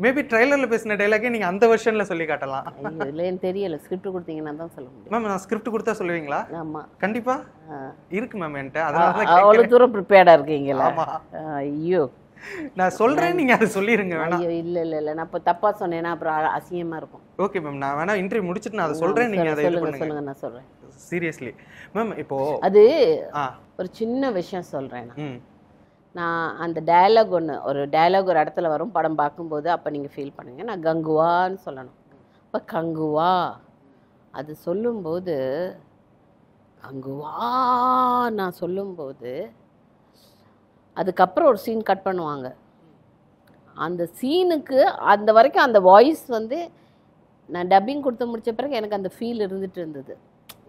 Speaker 3: மேபி ட்ரைலர்ல பேசின டயலாக்கே நீங்க அந்த வெர்ஷன்ல சொல்லி காட்டலாம்.
Speaker 2: இல்ல எனக்கு தெரியல, ஸ்கிரிப்ட் கொடுத்தீங்கன்னா தான் சொல்ல முடியும்.
Speaker 3: மேம் நான் ஸ்கிரிப்ட் கொடுத்தா சொல்லுவீங்களா?
Speaker 2: ஆமா
Speaker 3: கண்டிப்பா இருக்கு மேம் என்கிட்ட.
Speaker 2: அவ்வளவு தூரம் ப்ரிப்பேர்டா இருக்கீங்களா?
Speaker 3: ஆமா.
Speaker 2: ஐயோ
Speaker 3: நான் சொல்றேன், நீங்க அதை சொல்லிருங்க வேணாம்.
Speaker 2: ஐயோ இல்ல நான் இப்போ தப்பா சொன்னேன்னா அப்புறம் அசிங்கமா இருக்கும்.
Speaker 3: ஓகே மேம், நான் வேணா இன்டர்வியூ முடிச்சிட்டு நான் அதை சொல்றேன், நீங்க அதை இது பண்ணுங்க.
Speaker 2: சொல்லுங்க, நான் சொல்றேன்.
Speaker 3: சீரியஸ்லி மேம், இப்போ
Speaker 2: அது
Speaker 3: ஆ
Speaker 2: ஒரு சின்ன விஷயம் சொல்றேன்.
Speaker 3: ம்
Speaker 2: நான் அந்த டயலாக் ஒரு டயலாக் ஒரு இடத்துல வரும் படம் பார்க்கும்போது, அப்போ நீங்கள் ஃபீல் பண்ணுங்க. நான் கங்குவான்னு சொல்லணும். இப்போ கங்குவா அது சொல்லும்போது, கங்குவா நான் சொல்லும்போது அதுக்கப்புறம் ஒரு சீன் கட் பண்ணுவாங்க. அந்த சீனுக்கு அந்த வரைக்கும் அந்த வாய்ஸ் வந்து நான் டப்பிங் கொடுத்து முடிச்ச பிறகு எனக்கு அந்த ஃபீல் இருந்துட்டு இருந்தது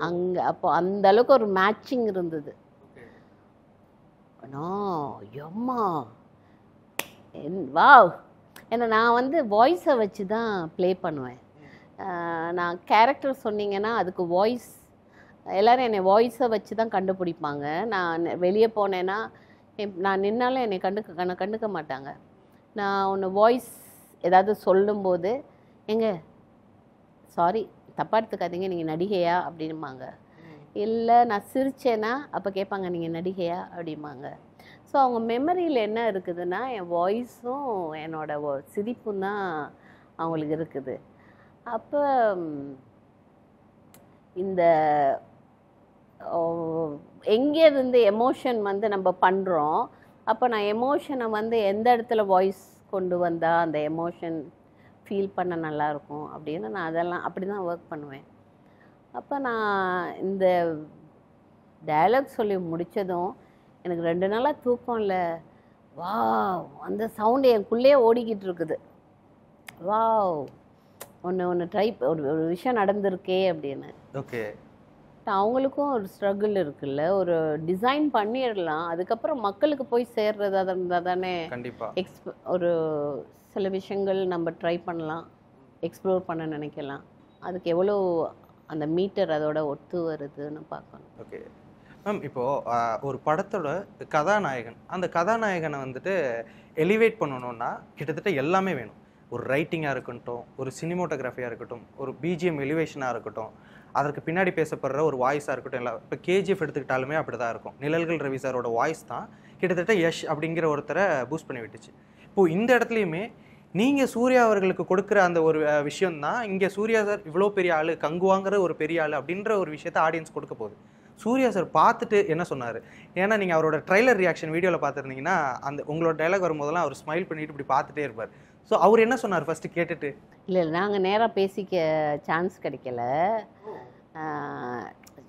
Speaker 2: அங்கே. அப்போ அந்த அளவுக்கு ஒரு மேட்சிங் இருந்தது. எம்மா வா, ஏன்னா நான் வந்து வாய்ஸை வச்சு தான் ப்ளே பண்ணுவேன். நான் கேரக்டர் சொன்னீங்கன்னா அதுக்கு வாய்ஸ், எல்லோரும் என்னை வாய்ஸை வச்சு தான் கண்டுபிடிப்பாங்க. நான் வெளியே போனேன்னா நான் நின்னாலும் என்னை கண்டுக்க மாட்டாங்க. நான் ஒன்று வாய்ஸ் ஏதாவது சொல்லும்போது, எங்க சாரி தப்பாக எடுத்துக்காதீங்க, நீங்கள் நடிகையா அப்படின்பாங்க. இல்லை நான் சிரிச்சேன்னா அப்போ கேட்பாங்க நீங்கள் நடிகையா அப்படிம்பாங்க. ஸோ அவங்க மெமரியில் என்ன இருக்குதுன்னா என் வாய்ஸும் என்னோட சிரிப்பும் தான் அவங்களுக்கு இருக்குது. அப்போ இந்த எங்கேருந்து எமோஷன் வந்து நம்ம பண்ணுறோம், அப்போ நான் எமோஷனை வந்து எந்த இடத்துல வாய்ஸ் கொண்டு வந்தால் அந்த எமோஷன் ஃபீல் பண்ண நல்லாயிருக்கும் அப்படின்னு நான் அதெல்லாம் அப்படி தான் ஒர்க் பண்ணுவேன். அப்போ நான் இந்த டயலாக் சொல்லி முடித்ததும் எனக்கு 2 நாளாக தூக்கம் இல்லை. வா, அந்த சவுண்டு எனக்குள்ளேயே ஓடிக்கிட்டு இருக்குது. வா, ஒன்று ஒரு விஷயம் நடந்திருக்கே அப்படின்னு.
Speaker 3: ஓகே,
Speaker 2: அவங்களுக்கும் ஒரு ஸ்ட்ரகிள் இருக்குல்ல, ஒரு டிசைன் பண்ணிடலாம், அதுக்கப்புறம் மக்களுக்கு போய் சேர்றதா இருந்தால் தானே
Speaker 3: கண்டிப்பாக
Speaker 2: ஒரு சில விஷயங்கள் நம்ம ட்ரை பண்ணலாம், எக்ஸ்ப்ளோர் பண்ண நினைக்கலாம். அதுக்கு எவ்வளோ அந்த மீட்டர் அதோட ஒத்து வருதுன்னு பார்க்கணும்.
Speaker 3: ஓகே மேம், இப்போது ஒரு படத்தோட கதாநாயகன், அந்த கதாநாயகனை வந்துட்டு எலிவேட் பண்ணணுன்னா கிட்டத்தட்ட எல்லாமே வேணும். ஒரு ரைட்டிங்காக இருக்கட்டும், ஒரு சினிமோட்டோகிராஃபியாக இருக்கட்டும், ஒரு பிஜிஎம் எலிவேஷனாக இருக்கட்டும், அதற்கு பின்னாடி பேசப்படுற ஒரு வாய்ஸாக இருக்கட்டும். எல்லாம் இப்போ கேஜிஎஃப் எடுத்துக்கிட்டாலுமே அப்படி தான் இருக்கும். நிழல்கள் ரவி சாரோட வாய்ஸ் தான் கிட்டத்தட்ட யஷ் அப்படிங்கிற ஒருத்தரை பூஸ்ட் பண்ணி விட்டுச்சு. இப்போது இந்த இடத்துலையுமே நீங்கள் சூர்யா அவர்களுக்கு கொடுக்குற அந்த ஒரு விஷயந்தான் இங்கே சூர்யா சார் இவ்வளோ பெரிய ஆள், கங்குவாங்கிற ஒரு பெரிய ஆள் அப்படின்ற ஒரு விஷயத்த ஆடியன்ஸ் கொடுக்க போகுது. சூர்யா சார் பார்த்துட்டு என்ன சொன்னார்? ஏன்னா நீங்கள் அவரோட ட்ரைலர் ரியாக்ஷன் வீடியோவில் பார்த்துருந்தீங்கன்னா அந்த உங்களோட டைலாக் வரும்போதெல்லாம் அவர் ஸ்மைல் பண்ணிட்டு இப்படி பார்த்துட்டே இருப்பார். ஸோ அவர் என்ன சொன்னார் ஃபஸ்ட்டு கேட்டுட்டு?
Speaker 2: இல்லை, நாங்கள் நேராக பேசிக்க சான்ஸ் கிடைக்கல,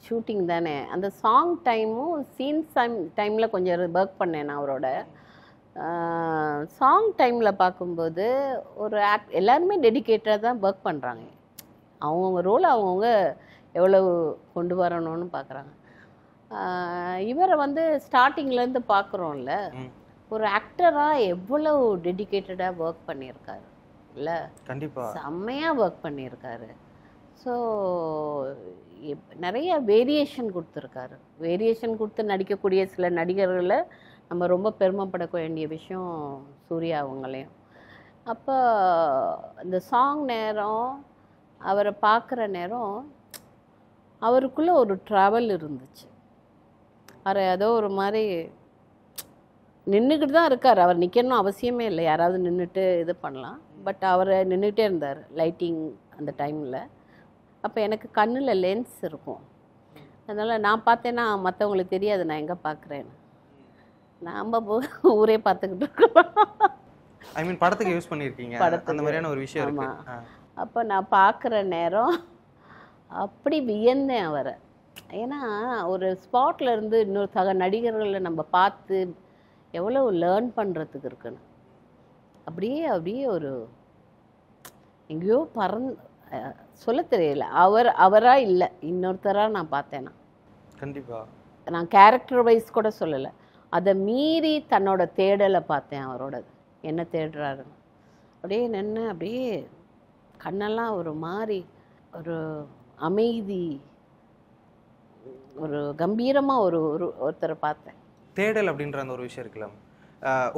Speaker 2: ஷூட்டிங் தானே. அந்த சாங் டைமும் சீன்ஸ் டைமில் கொஞ்சம் ஒர்க் பண்ணேன் நான் அவரோட. சாங் டைமில் பார்க்கும்போது ஒரு எல்லாருமே டெடிக்கேட்டடாக தான் ஒர்க் பண்ணுறாங்க. அவங்கவுங்க ரோல் அவங்கவுங்க எவ்வளவு கொண்டு வரணும்னு பார்க்குறாங்க. இவரை வந்து ஸ்டார்டிங்லேருந்து பார்க்குறோம்ல, ஒரு ஆக்டராக எவ்வளோ டெடிக்கேட்டடாக ஒர்க் பண்ணியிருக்காரு இல்லை?
Speaker 3: கண்டிப்பாக
Speaker 2: செம்மையாக ஒர்க் பண்ணியிருக்காரு. ஸோ நிறைய வேரியேஷன் கொடுத்துருக்காரு. வேரியேஷன் கொடுத்து நடிக்கக்கூடிய சில நடிகர்களை நம்ம ரொம்ப பெருமைப்பட வேண்டிய விஷயம் சூர்யா அவங்களையும். அப்போ இந்த சாங் நேரம் அவரை பார்க்குற நேரம் அவருக்குள்ளே ஒரு ட்ராவல் இருந்துச்சு. அவர் ஏதோ ஒரு மாதிரி நின்றுக்கிட்டு தான் இருக்கார். அவர் நிற்கணும் அவசியமே இல்லை, யாராவது நின்றுட்டு இது பண்ணலாம். பட் அவர் நின்றுட்டே இருந்தார் லைட்டிங் அந்த டைமில். அப்போ எனக்கு கண்ணில் லென்ஸ் இருக்கும், அதனால் நான் பார்த்தேன்னா மற்றவங்களுக்கு தெரியாது நான் எங்கே பார்க்குறேன்னு. நாம் ஊரே பார்த்துக்கிட்டு இருக்கோம்.
Speaker 3: ஐ மீன் படத்துக்கு யூஸ் பண்ணியிருக்கீங்க அந்த மாதிரியான ஒரு விஷயம் இருக்கு.
Speaker 2: அப்போ நான் பார்க்குற நேரம் அப்படி வியந்தேன் அவரை. ஏன்னா ஒரு ஸ்பாட்ல இருந்து இன்னொரு நடிகர்களை நம்ம பார்த்து எவ்வளோ லேர்ன் பண்ணுறதுக்கு இருக்குன்னு அப்படியே ஒரு எங்கேயோ சொல்ல தெரியல. அவராக இல்லை, இன்னொருத்தராக நான் பார்த்தேன்னா.
Speaker 3: கண்டிப்பாக
Speaker 2: நான் கேரக்டர் வைஸ் கூட சொல்லலை, அதை மீறி தன்னோட தேடலை பார்த்தேன். அவரோட என்ன தேடுறாருன்னு அப்படியே நின்று அப்படியே கண்ணெல்லாம் ஒரு மாதிரி ஒரு அமைதி, ஒரு கம்பீரமாக ஒருத்தரை பார்த்தேன்.
Speaker 3: தேடல் அப்படின்ற அந்த ஒரு விஷயம் இருக்குல்ல,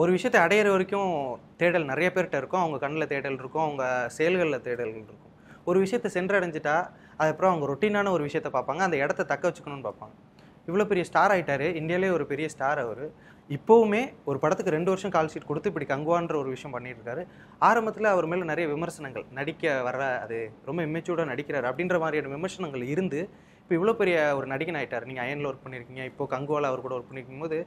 Speaker 3: ஒரு விஷயத்தை அடையிற வரைக்கும் தேடல் நிறைய பேர்கிட்ட இருக்கும். அவங்க கண்ணில் தேடல் இருக்கும், அவங்க செயல்களில் தேடல்கள் இருக்கும். ஒரு விஷயத்தை சென்றடைஞ்சிட்டா அதுக்கப்புறம் அவங்க ரொட்டீனான ஒரு விஷயத்தை பார்ப்பாங்க, அந்த இடத்த தக்க வச்சுக்கணும்னு பார்ப்பாங்க. இவ்வளோ பெரிய ஸ்டார் ஆயிட்டாரு, இந்தியாவிலே ஒரு பெரிய ஸ்டார் அவர். இப்போவுமே ஒரு படத்துக்கு 2 வருஷம் கால் ஷீட் கொடுத்து இப்படி கங்குவான்ற ஒரு விஷயம் பண்ணிட்டு இருக்காரு. ஆரம்பத்தில் அவர் மேலே நிறைய விமர்சனங்கள், நடிக்க வர அது ரொம்ப இம்மெச்சூர்டாக நடிக்கிறாரு அப்படின்ற மாதிரியான விமர்சனங்கள் இருந்து இப்போ இவ்வளோ பெரிய ஒரு நடிகன் ஆயிட்டார். நீங்கள் அயனில் ஒர்க் பண்ணியிருக்கீங்க, இப்போ கங்குவால அவர் கூட ஒர்க் பண்ணியிருக்கும் போது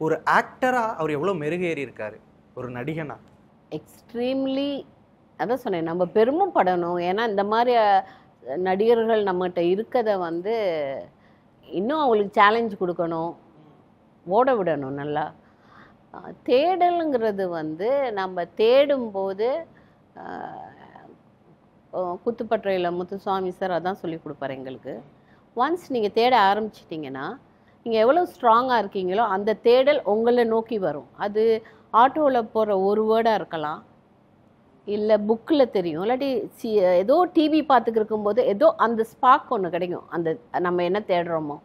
Speaker 3: ஒரு ஆக்டராக அவர் எவ்வளோ மெருகேறி இருக்காரு ஒரு நடிகனா.
Speaker 2: எக்ஸ்ட்ரீம்லி அதான் சொன்னேன், நம்ம பெருமைப்படணும். ஏன்னா இந்த மாதிரி நடிகர்கள் நம்மகிட்ட இருக்கதை வந்து இன்னும் அவங்களுக்கு சேலஞ்ச் கொடுக்கணும், ஓட விடணும் நல்லா. தேடலுங்கிறது வந்து நம்ம தேடும்போது குத்துப்பற்றையில் முத்துசுவாமி சார் அதான் சொல்லி கொடுப்பாரு எங்களுக்கு. ஒன்ஸ் நீங்கள் தேட ஆரம்பிச்சிட்டிங்கன்னா நீங்கள் எவ்வளோ ஸ்ட்ராங்காக இருக்கீங்களோ அந்த தேடல் உங்களை நோக்கி வரும். அது ஆட்டோவில் போகிற ஒரு வேர்டாக இருக்கலாம், இல்லை புக்கில் தெரியும், இல்லாட்டி ஏதோ டிவி பார்த்துக்கு இருக்கும்போது ஏதோ அந்த ஸ்பார்க் ஒன்று கிடைக்கும். அந்த நம்ம என்ன தேடுறோமோ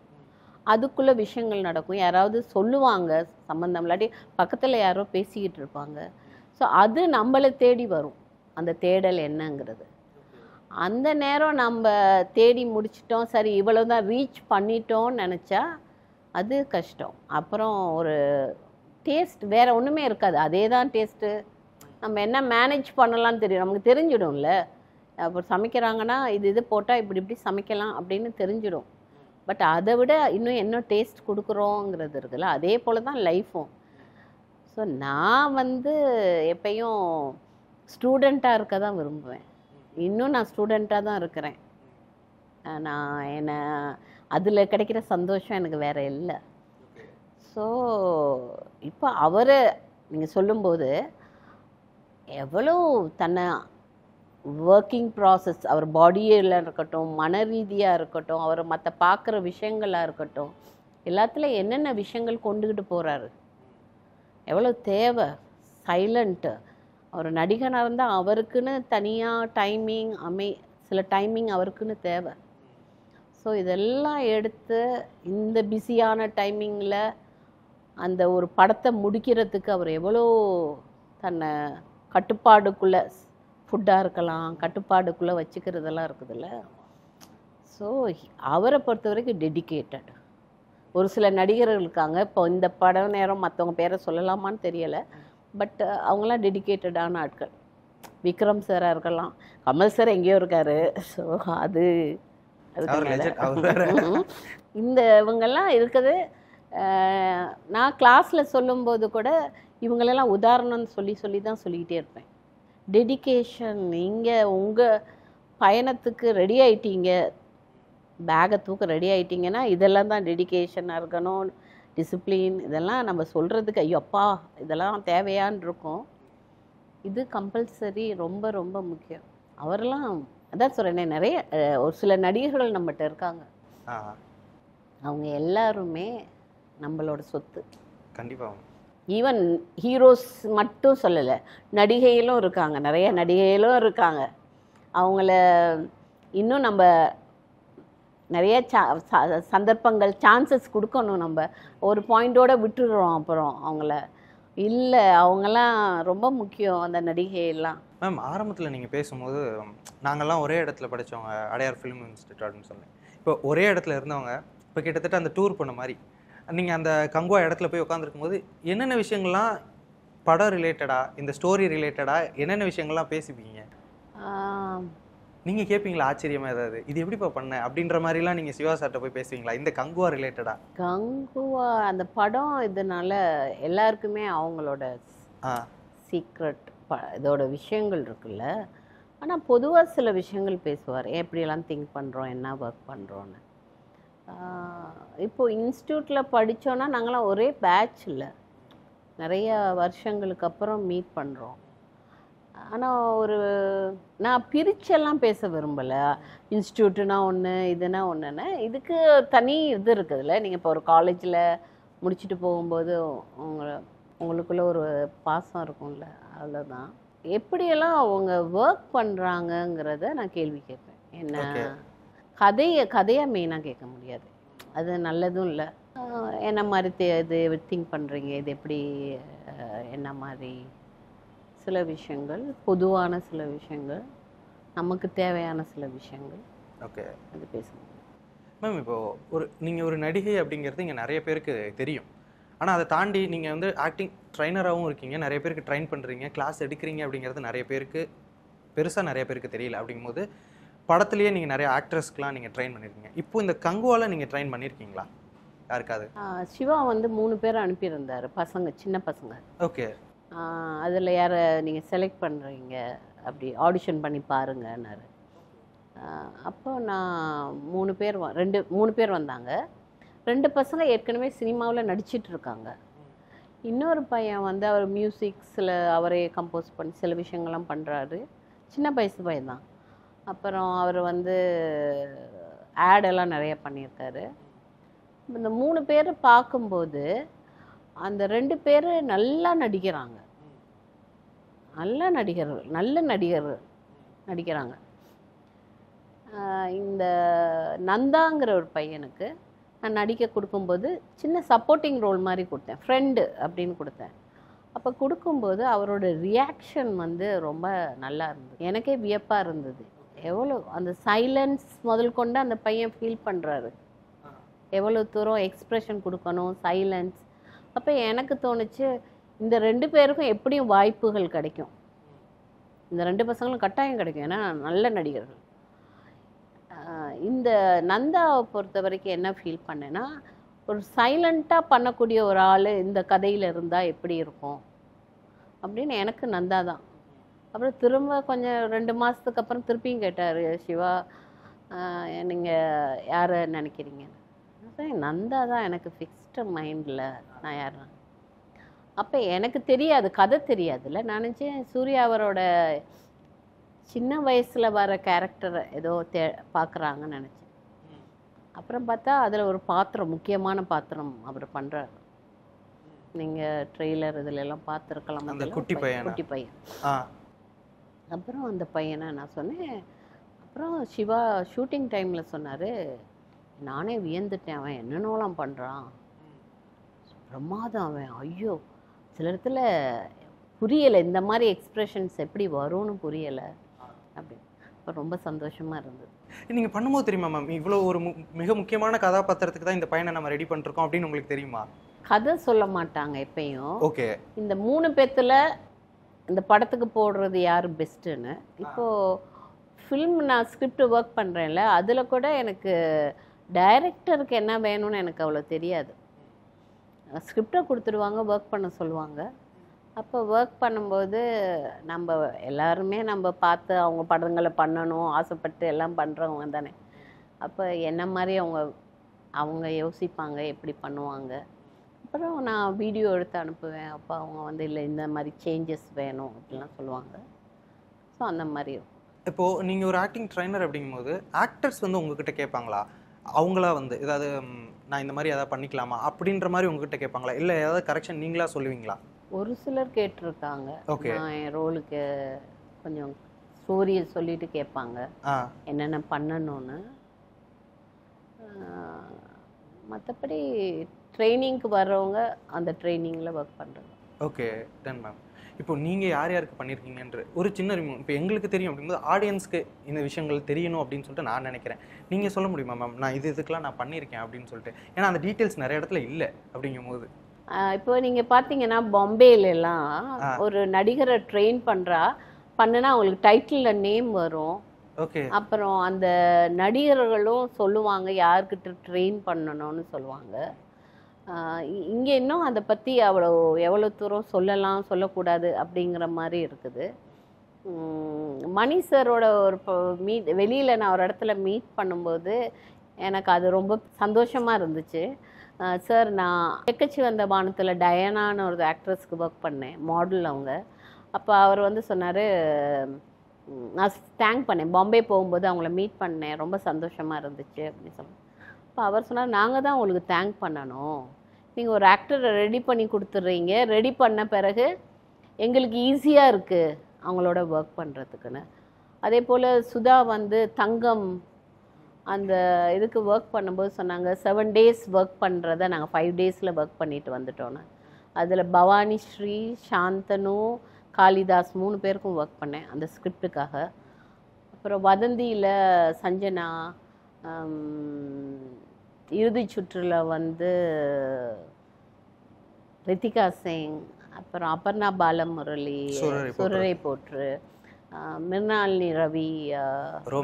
Speaker 2: அதுக்குள்ளே விஷயங்கள் நடக்கும். யாராவது சொல்லுவாங்க சம்மந்தம், இல்லாட்டி பக்கத்தில் யாரோ பேசிக்கிட்டு இருப்பாங்க. ஸோ அது நம்மளை தேடி வரும், அந்த தேடல் என்னங்கிறது. அந்த நேரம் நம்ம தேடி முடிச்சிட்டோம், சரி இவ்வளோ தான் ரீச் பண்ணிட்டோம்னு நினச்சா அது கஷ்டம். அப்புறம் ஒரு டேஸ்ட் வேறு ஒன்றுமே இருக்காது, அதே தான் டேஸ்ட்டு. நம்ம என்ன மேனேஜ் பண்ணலான்னு தெரியும், நமக்கு தெரிஞ்சிடும்ல. அப்புறம் சமைக்கிறாங்கன்னா இது போட்டால் இப்படி சமைக்கலாம் அப்படின்னு தெரிஞ்சிடும். பட் அதை விட இன்னும் என்ன டேஸ்ட் கொடுக்குறோங்கிறது இருக்குல்ல, அதே போல் தான் லைஃப்பும். ஸோ நான் வந்து எப்பயும் ஸ்டூடெண்ட்டாக இருக்க தான் விரும்புவேன். இன்னும் நான் ஸ்டூடெண்ட்டாக தான் இருக்கிறேன். நான் என்ன அதில் கிடைக்கிற சந்தோஷம் எனக்கு வேறு இல்லை. ஸோ இப்போ அவரை நீங்கள் சொல்லும்போது எவ்வளோ தன்னை ஒர்க்கிங் ப்ராசஸ், அவர் பாடியில் இருக்கட்டும், மன ரீதியாக இருக்கட்டும், அவர் மற்ற பார்க்குற விஷயங்களாக இருக்கட்டும், எல்லாத்துலேயும் என்னென்ன விஷயங்கள் கொண்டுக்கிட்டு போகிறாரு, எவ்வளோ தேவை. சைலண்ட்டு அவர் நடிகனாக இருந்தால் அவருக்குன்னு தனியாக டைமிங் சில டைமிங் அவருக்குன்னு தேவை. ஸோ இதெல்லாம் எடுத்து இந்த பிஸியான டைமிங்கில் அந்த ஒரு படத்தை முடிக்கிறதுக்கு அவர் எவ்வளோ தன்னை கட்டுப்பாடுக்குள்ளே, ஃபுட்டாக இருக்கலாம், கட்டுப்பாடுக்குள்ளே வச்சுக்கிறதெல்லாம் இருக்குதுல்ல. ஸோ அவரை பொறுத்த வரைக்கும் டெடிக்கேட்டட். ஒரு சில நடிகர்கள் இருக்காங்க, இப்போ இந்த படம் நேரம் மற்றவங்க பேரை சொல்லலாமான்னு தெரியலை, பட் அவங்களாம் டெடிக்கேட்டடான ஆட்கள். விக்ரம் சாராக இருக்கலாம், கமல் சார் எங்கேயோ இருக்கார். ஸோ அது இந்த இவங்கெல்லாம் இருக்குது. நான் கிளாஸில் சொல்லும்போது கூட இவங்களெல்லாம் உதாரணம்னு சொல்லி தான் சொல்லிக்கிட்டே இருப்பேன். டெடிக்கேஷன். நீங்கள் உங்கள் பயணத்துக்கு ரெடி ஆகிட்டீங்க, பேகை தூக்க ரெடி ஆகிட்டிங்கன்னா இதெல்லாம் தான் டெடிக்கேஷனாக இருக்கணும், டிசிப்ளின். இதெல்லாம் நம்ம சொல்கிறதுக்கு ஐயோ அப்பா இதெல்லாம் தேவையான்னு இருக்கும். இது கம்பல்சரி, ரொம்ப ரொம்ப முக்கியம். அவரெல்லாம் அதான் சொல்கிறேனே, நிறைய ஒரு சில நடிகர்கள் நம்மகிட்ட இருக்காங்க, அவங்க எல்லாருமே நம்மளோட சொத்து.
Speaker 3: கண்டிப்பாக.
Speaker 2: ஈவன் ஹீரோஸ் மட்டும் சொல்லலை, நடிகைகளும் இருக்காங்க, நிறைய நடிகைகளும் இருக்காங்க. அவங்கள இன்னும் நம்ம நிறைய சந்தர்ப்பங்கள், சான்சஸ் கொடுக்கணும். நம்ம ஒரு பாயிண்டோடு விட்டுடுறோம் அப்புறம் அவங்கள. இல்லை, அவங்கெல்லாம் ரொம்ப முக்கியம், அந்த நடிகையெல்லாம்.
Speaker 3: மேம், ஆரம்பத்தில் நீங்கள் பேசும்போது நாங்கள்லாம் ஒரே இடத்துல படித்தவங்க, அடையார் ஃபிலிம் இன்ஸ்டியூட் அப்படின்னு சொன்னேன். இப்போ ஒரே இடத்துல இருந்தவங்க இப்போ கிட்டத்தட்ட அந்த டூர் பண்ண மாதிரி நீங்கள் அந்த கங்குவா இடத்துல போய் உட்காந்துருக்கும் போது என்னென்ன விஷயங்கள்லாம் படம் ரிலேட்டடாக, இந்த ஸ்டோரி ரிலேட்டடாக என்னென்ன விஷயங்கள்லாம் பேசிப்பீங்க? நீங்கள் கேட்பீங்களா ஆச்சரியமாக ஏதாவது, இது எப்படிப்பா பண்ண அப்படின்ற மாதிரிலாம் நீங்கள் சிவா சார்கிட்ட போய் பேசுவீங்களா இந்த கங்குவா ரிலேட்டடாக?
Speaker 2: கங்குவா அந்த படம் இதனால எல்லாருக்குமே அவங்களோட சீக்ரெட் இதோட விஷயங்கள் இருக்குல்ல. ஆனால் பொதுவாக சில விஷயங்கள் பேசுவார், எப்படியெல்லாம் திங்க் பண்ணுறோம், என்ன ஒர்க் பண்ணுறோன்னு. இப்போது இன்ஸ்டியூட்டில் படித்தோன்னா நாங்களாம் ஒரே பேட்சில் நிறைய வருஷங்களுக்கு அப்புறம் மீட் பண்ணுறோம். ஆனால் நான் பிரிச்செல்லாம் பேச விரும்பலை. இன்ஸ்டியூட்டுனா ஒன்று, இதுனா ஒன்றுன்னு. இதுக்கு தனி இது இருக்குதுல்ல. நீங்கள் இப்போ ஒரு காலேஜில் முடிச்சுட்டு போகும்போது உங்களுக்குள்ள ஒரு பாசம் இருக்கும்ல, அவ்வளோதான். எப்படியெல்லாம் அவங்க ஒர்க் பண்ணுறாங்கங்கிறத நான் கேள்வி கேட்பேன். என்ன கதையை மெயினாக கேட்க முடியாது, அது நல்லதும் இல்லை. என்ன மாதிரி இது திங்க் பண்ணுறீங்க, இது எப்படி, என்ன மாதிரி சில விஷயங்கள், பொதுவான சில விஷயங்கள், நமக்கு தேவையான சில விஷயங்கள்.
Speaker 3: ஓகே,
Speaker 2: அது பேசணும்.
Speaker 3: மேம் இப்போ நீங்கள் ஒரு நடிகை அப்படிங்கிறது இங்கே நிறைய பேருக்கு தெரியும். ஆனால் அதை தாண்டி நீங்கள் வந்து ஆக்டிங் ட்ரைனராகவும் இருக்கீங்க, நிறைய பேருக்கு ட்ரைன் பண்ணுறீங்க, கிளாஸ் எடுக்கிறீங்க அப்படிங்கிறது நிறைய பேருக்கு நிறைய பேருக்கு தெரியல. அப்படிங்கும்போது படத்துலேயே நீங்கள் நிறைய ஆக்ட்ரஸ்க்குலாம் நீங்கள் ட்ரெயின் பண்ணியிருக்கீங்க. இப்போ இந்த கங்குவால நீங்கள் ட்ரெயின் பண்ணியிருக்கீங்களா யாருக்காவது?
Speaker 2: சிவா வந்து 3 பேர் அனுப்பியிருந்தார், பசங்க, சின்ன பசங்க.
Speaker 3: ஓகே.
Speaker 2: அதில் யாரை நீங்கள் செலக்ட் பண்ணுறீங்க அப்படி ஆடிஷன் பண்ணி பாருங்கன்னாரு. அப்போ நான் 3 பேர் வந்தாங்க. 2 பசங்க ஏற்கனவே சினிமாவில் நடிச்சிட்டு இருக்காங்க. இன்னொரு பையன் வந்து அவர் மியூசிக்ஸில் அவரே கம்போஸ் பண்ணி சில விஷயங்கள்லாம் பண்ணுறாரு. சின்ன வயசு பையன் தான். அப்புறம் அவர் வந்து ஆடெல்லாம் நிறைய பண்ணியிருக்காரு. இந்த 3 பேர் பார்க்கும்போது அந்த 2 பேர் நல்லா நடிக்கிறாங்க, நல்ல நடிகர்கள் நடிக்கிறாங்க. இந்த நந்தாங்கிற ஒரு பையனுக்கு நான் நடிக்க கொடுக்கும்போது சின்ன சப்போர்ட்டிங் ரோல் மாதிரி கொடுத்தேன், ஃப்ரெண்டு அப்படின்னு கொடுத்தேன். அப்போ கொடுக்கும்போது அவரோட ரியாக்ஷன் வந்து ரொம்ப நல்லா இருந்தது. எனக்கே வியப்பாக இருந்தது. எவ்வளோ அந்த சைலன்ஸ் முதல் கொண்டு அந்த பையன் ஃபீல் பண்ணுறாரு, எவ்வளோ தூரம் எக்ஸ்ப்ரெஷன் கொடுக்கணும், சைலன்ஸ். அப்போ எனக்கு தோணுச்சு, இந்த 2 பேருக்கும் எப்படியும் வாய்ப்புகள் கிடைக்கும், இந்த 2 பசங்களும் கட்டாயம் கிடைக்கும், ஏன்னா நல்ல நடிகர்கள். இந்த நந்தாவை பொறுத்த வரைக்கும் என்ன ஃபீல் பண்ணேன்னா, ஒரு சைலண்ட்டாக பண்ணக்கூடிய ஒரு ஆள் இந்த கதையில் இருந்தால் எப்படி இருக்கும் அப்படின்னு எனக்கு நந்தா தான். அப்புறம் திரும்ப கொஞ்சம் 2 மாதத்துக்கு அப்புறம் திருப்பியும் கேட்டார், சிவா நீங்கள் யாரை நினைக்கிறீங்க? நந்தா தான் எனக்கு ஃபிக்ஸ்டு மைண்டில், நான் யார். அப்போ எனக்கு தெரியாது, கதை தெரியாதுல்ல. நான் நினச்சேன் சூர்யா அவரோட சின்ன வயசில் வர கேரக்டரை ஏதோ பார்க்குறாங்கன்னு நினச்சேன். அப்புறம் பார்த்தா அதில் ஒரு பாத்திரம், முக்கியமான பாத்திரம் அவர் பண்ணுறாரு. நீங்கள் ட்ரெய்லர் இதில் எல்லாம் பார்த்துருக்கலாம், அந்த குட்டி பையன். அப்புறம் அந்த பையனை நான் சொன்னேன். அப்புறம் சிவா ஷூட்டிங் டைமில் சொன்னார், நானே வியந்துட்டேன், அவன் என்னென்னலாம் பண்ணுறான், பிரமாதம் அவன், ஐயோ சில இடத்துல புரியலை, இந்த மாதிரி எக்ஸ்ப்ரெஷன்ஸ் எப்படி வரும்னு புரியலை அப்படி. இப்போ ரொம்ப சந்தோஷமாக இருந்தது.
Speaker 3: நீங்கள் பண்ணும்போது தெரியுமா மேம், இவ்வளோ ஒரு மிக முக்கியமான கதாபாத்திரத்துக்கு தான் இந்த பையனை நம்ம ரெடி பண்ணிருக்கோம் அப்படின்னு உங்களுக்கு தெரியுமா?
Speaker 2: கதை சொல்ல மாட்டாங்க எப்பயும்.
Speaker 3: ஓகே.
Speaker 2: இந்த 3 பேத்துல இந்த படத்துக்கு போடுறது யார் பெஸ்ட்டுன்னு. இப்போது ஃபில்ம் நான் ஸ்கிரிப்ட் ஒர்க் பண்ணுறேன்ல, அதில் கூட எனக்கு டைரக்டருக்கு என்ன வேணும்னு எனக்கு அவ்வளோ தெரியாது. ஸ்கிரிப்டை கொடுத்துருவாங்க, ஒர்க் பண்ண சொல்லுவாங்க. அப்போ ஒர்க் பண்ணும்போது நம்ம எல்லாருமே நம்ம பார்த்து அவங்க படங்களை பண்ணணும் ஆசைப்பட்டு எல்லாம் பண்ணுறவங்க தானே. அப்போ என்ன மாதிரி அவங்க யோசிப்பாங்க, எப்படி பண்ணுவாங்க. அப்புறம் நான் வீடியோ எடுத்து அனுப்புவேன். அப்போ அவங்க வந்து இல்லை இந்த மாதிரி சேஞ்சஸ் வேணும் அப்படிலாம் சொல்லுவாங்க. ஸோ அந்த மாதிரி.
Speaker 3: இப்போது நீங்கள் ஒரு ஆக்டிங் ட்ரைனர் அப்படிங்கும்போது ஆக்டர்ஸ் வந்து உங்ககிட்ட கேட்பாங்களா, அவங்களா வந்து ஏதாவது நான் இந்த மாதிரி எதாவது பண்ணிக்கலாமா அப்படின்ற மாதிரி உங்ககிட்ட கேட்பாங்களா, இல்லை ஏதாவது கரெக்ஷன் நீங்களா சொல்லுவீங்களா?
Speaker 2: ஒரு சிலர் கேட்டிருக்காங்க. நான் என் ரோலுக்கு கொஞ்சம் ஸ்டோரியை சொல்லிட்டு கேட்பாங்க என்னென்ன பண்ணணும்னு. மற்றபடி ட்ரைனிங்க்கு வர்றவங்க அந்த ட்ரைனிங்கில் ஒர்க் பண்ணுறது.
Speaker 3: Okay done ma'am. இப்போ நீங்கள் யார் யாருக்கு பண்ணியிருக்கீங்கன்ற ஒரு சின்ன ரிமூவ் இப்போ எங்களுக்கு தெரியும் அப்படிங்கும்போது ஆடியன்ஸ்க்கு இந்த விஷயங்கள் தெரியணும் அப்படின்னு சொல்லிட்டு நான் நினைக்கிறேன். நீங்கள் சொல்ல முடியுமா மேம், நான் இதுக்கெலாம் நான் பண்ணியிருக்கேன் அப்படின்னு சொல்லிட்டு? ஏன்னா அந்த டீட்டெயில்ஸ் நிறைய இடத்துல இல்லை அப்படிங்கும்போது.
Speaker 2: இப்போ நீங்கள் பார்த்தீங்கன்னா பாம்பேலெல்லாம் ஒரு நடிகரை ட்ரெயின் பண்ணுனா அவங்களுக்கு டைட்டிலில் நேம் வரும்.
Speaker 3: ஓகே. அப்புறம்
Speaker 2: அந்த நடிகர்களும் சொல்லுவாங்க யார்கிட்ட ட்ரெயின் பண்ணணும்னு சொல்லுவாங்க. இங்கே இன்னும் அதை பற்றி எவ்வளோ தூரம் சொல்லலாம் சொல்லக்கூடாது அப்படிங்கிற மாதிரி இருக்குது. மணி சாரோட ஒரு வெளியில் நான் ஒரு இடத்துல மீட் பண்ணும்போது எனக்கு அது ரொம்ப சந்தோஷமாக இருந்துச்சு. சார், நான் எக்கச்சி வந்த வானத்தில் டயானான்னு ஒரு ஆக்ட்ரஸ்க்கு ஒர்க் பண்ணேன், மாடல் அவங்க. அப்போ அவர் வந்து சொன்னார், நான் தேங்க் பண்ணேன், பாம்பே போகும்போது அவங்கள மீட் பண்ணேன், ரொம்ப சந்தோஷமாக இருந்துச்சு அப்படின்னு சொன்னேன். அப்போ அவர் சொன்னார், நாங்கள் தான் உங்களுக்கு தேங்க் பண்ணணும், நீங்கள் ஒரு ஆக்டரை ரெடி பண்ணி கொடுத்துட்றீங்க, ரெடி பண்ண பிறகு எங்களுக்கு ஈஸியாக இருக்குது அவங்களோட ஒர்க் பண்ணுறதுக்குன்னு. அதே போல் சுதா வந்து தங்கம் அந்த இதுக்கு ஒர்க் பண்ணும்போது சொன்னாங்க 7 days ஒர்க் பண்ணுறத நாங்கள் 5 daysல ஒர்க் பண்ணிட்டு வந்துட்டோன்னு. அதில் பவானி ஸ்ரீ, சாந்தனு, காளிதாஸ் 3 பேருக்கும் ஒர்க் பண்ணேன் அந்த ஸ்கிரிப்டுக்காக. அப்புறம் வதந்தியில் சஞ்சனா, இறுதி சுற்றுல வந்து ரித்திகா சிங், அப்புறம் அபர்ணா பாலமுரளி, சுரரை போற்று, மிர்னாலினி ரவி,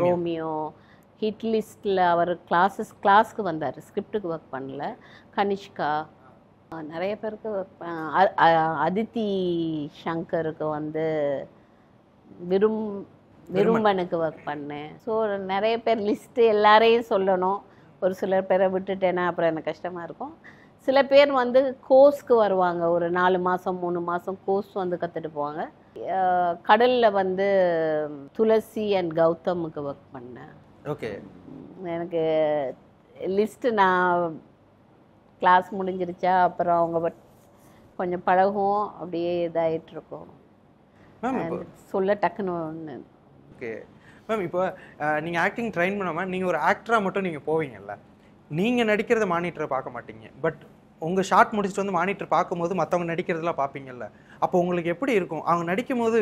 Speaker 2: ரோமியோ, ஹிட் லிஸ்ட்டில் அவர் கிளாஸ்க்கு வந்தார், ஸ்கிரிப்டுக்கு ஒர்க் பண்ணல. கனிஷ்கா, நிறைய பேருக்கு அதித்தி சங்கருக்கு வந்து விரும்பனுக்கு ஒர்க் பண்ணேன். ஸோ நிறைய பேர் லிஸ்ட்டு எல்லாரையும் சொல்லணும். ஒரு சிலர் பேரை விட்டுட்டேன்னா அப்புறம் எனக்கு கஷ்டமாக இருக்கும். சில பேர் வந்து கோர்ஸ்க்கு வருவாங்க, ஒரு 4 மாதம் 3 மாதம் கோர்ஸ் வந்து கற்றுட்டு போவாங்க. கடலில் வந்து துளசி அண்ட் கௌதமுக்கு ஒர்க் பண்ணேன்.
Speaker 3: ஓகே.
Speaker 2: எனக்கு லிஸ்ட்டு நான் கிளாஸ் முடிஞ்சிருச்சா அப்புறம் அவங்க கொஞ்சம் பழகும், அப்படியே இதாகிட்டுருக்கோம். சொல்ல டக்குன்னு ஒன்று.
Speaker 3: ஓகே மேம், இப்போ நீங்கள் ஆக்டிங் ட்ரைன் பண்ணாமல் நீங்கள் ஒரு ஆக்டராக மட்டும் நீங்கள் போவீங்கல்ல, நீங்கள் நடிக்கிறத மானிட்டரை பார்க்க மாட்டீங்க. பட் உங்கள் ஷார்ட் முடிச்சுட்டு வந்து மானிட்டர் பார்க்கும்போது மற்றவங்க நடிக்கிறதெல்லாம் பார்ப்பீங்கல்ல, அப்போ உங்களுக்கு எப்படி இருக்கும்? அவங்க நடிக்கும் போது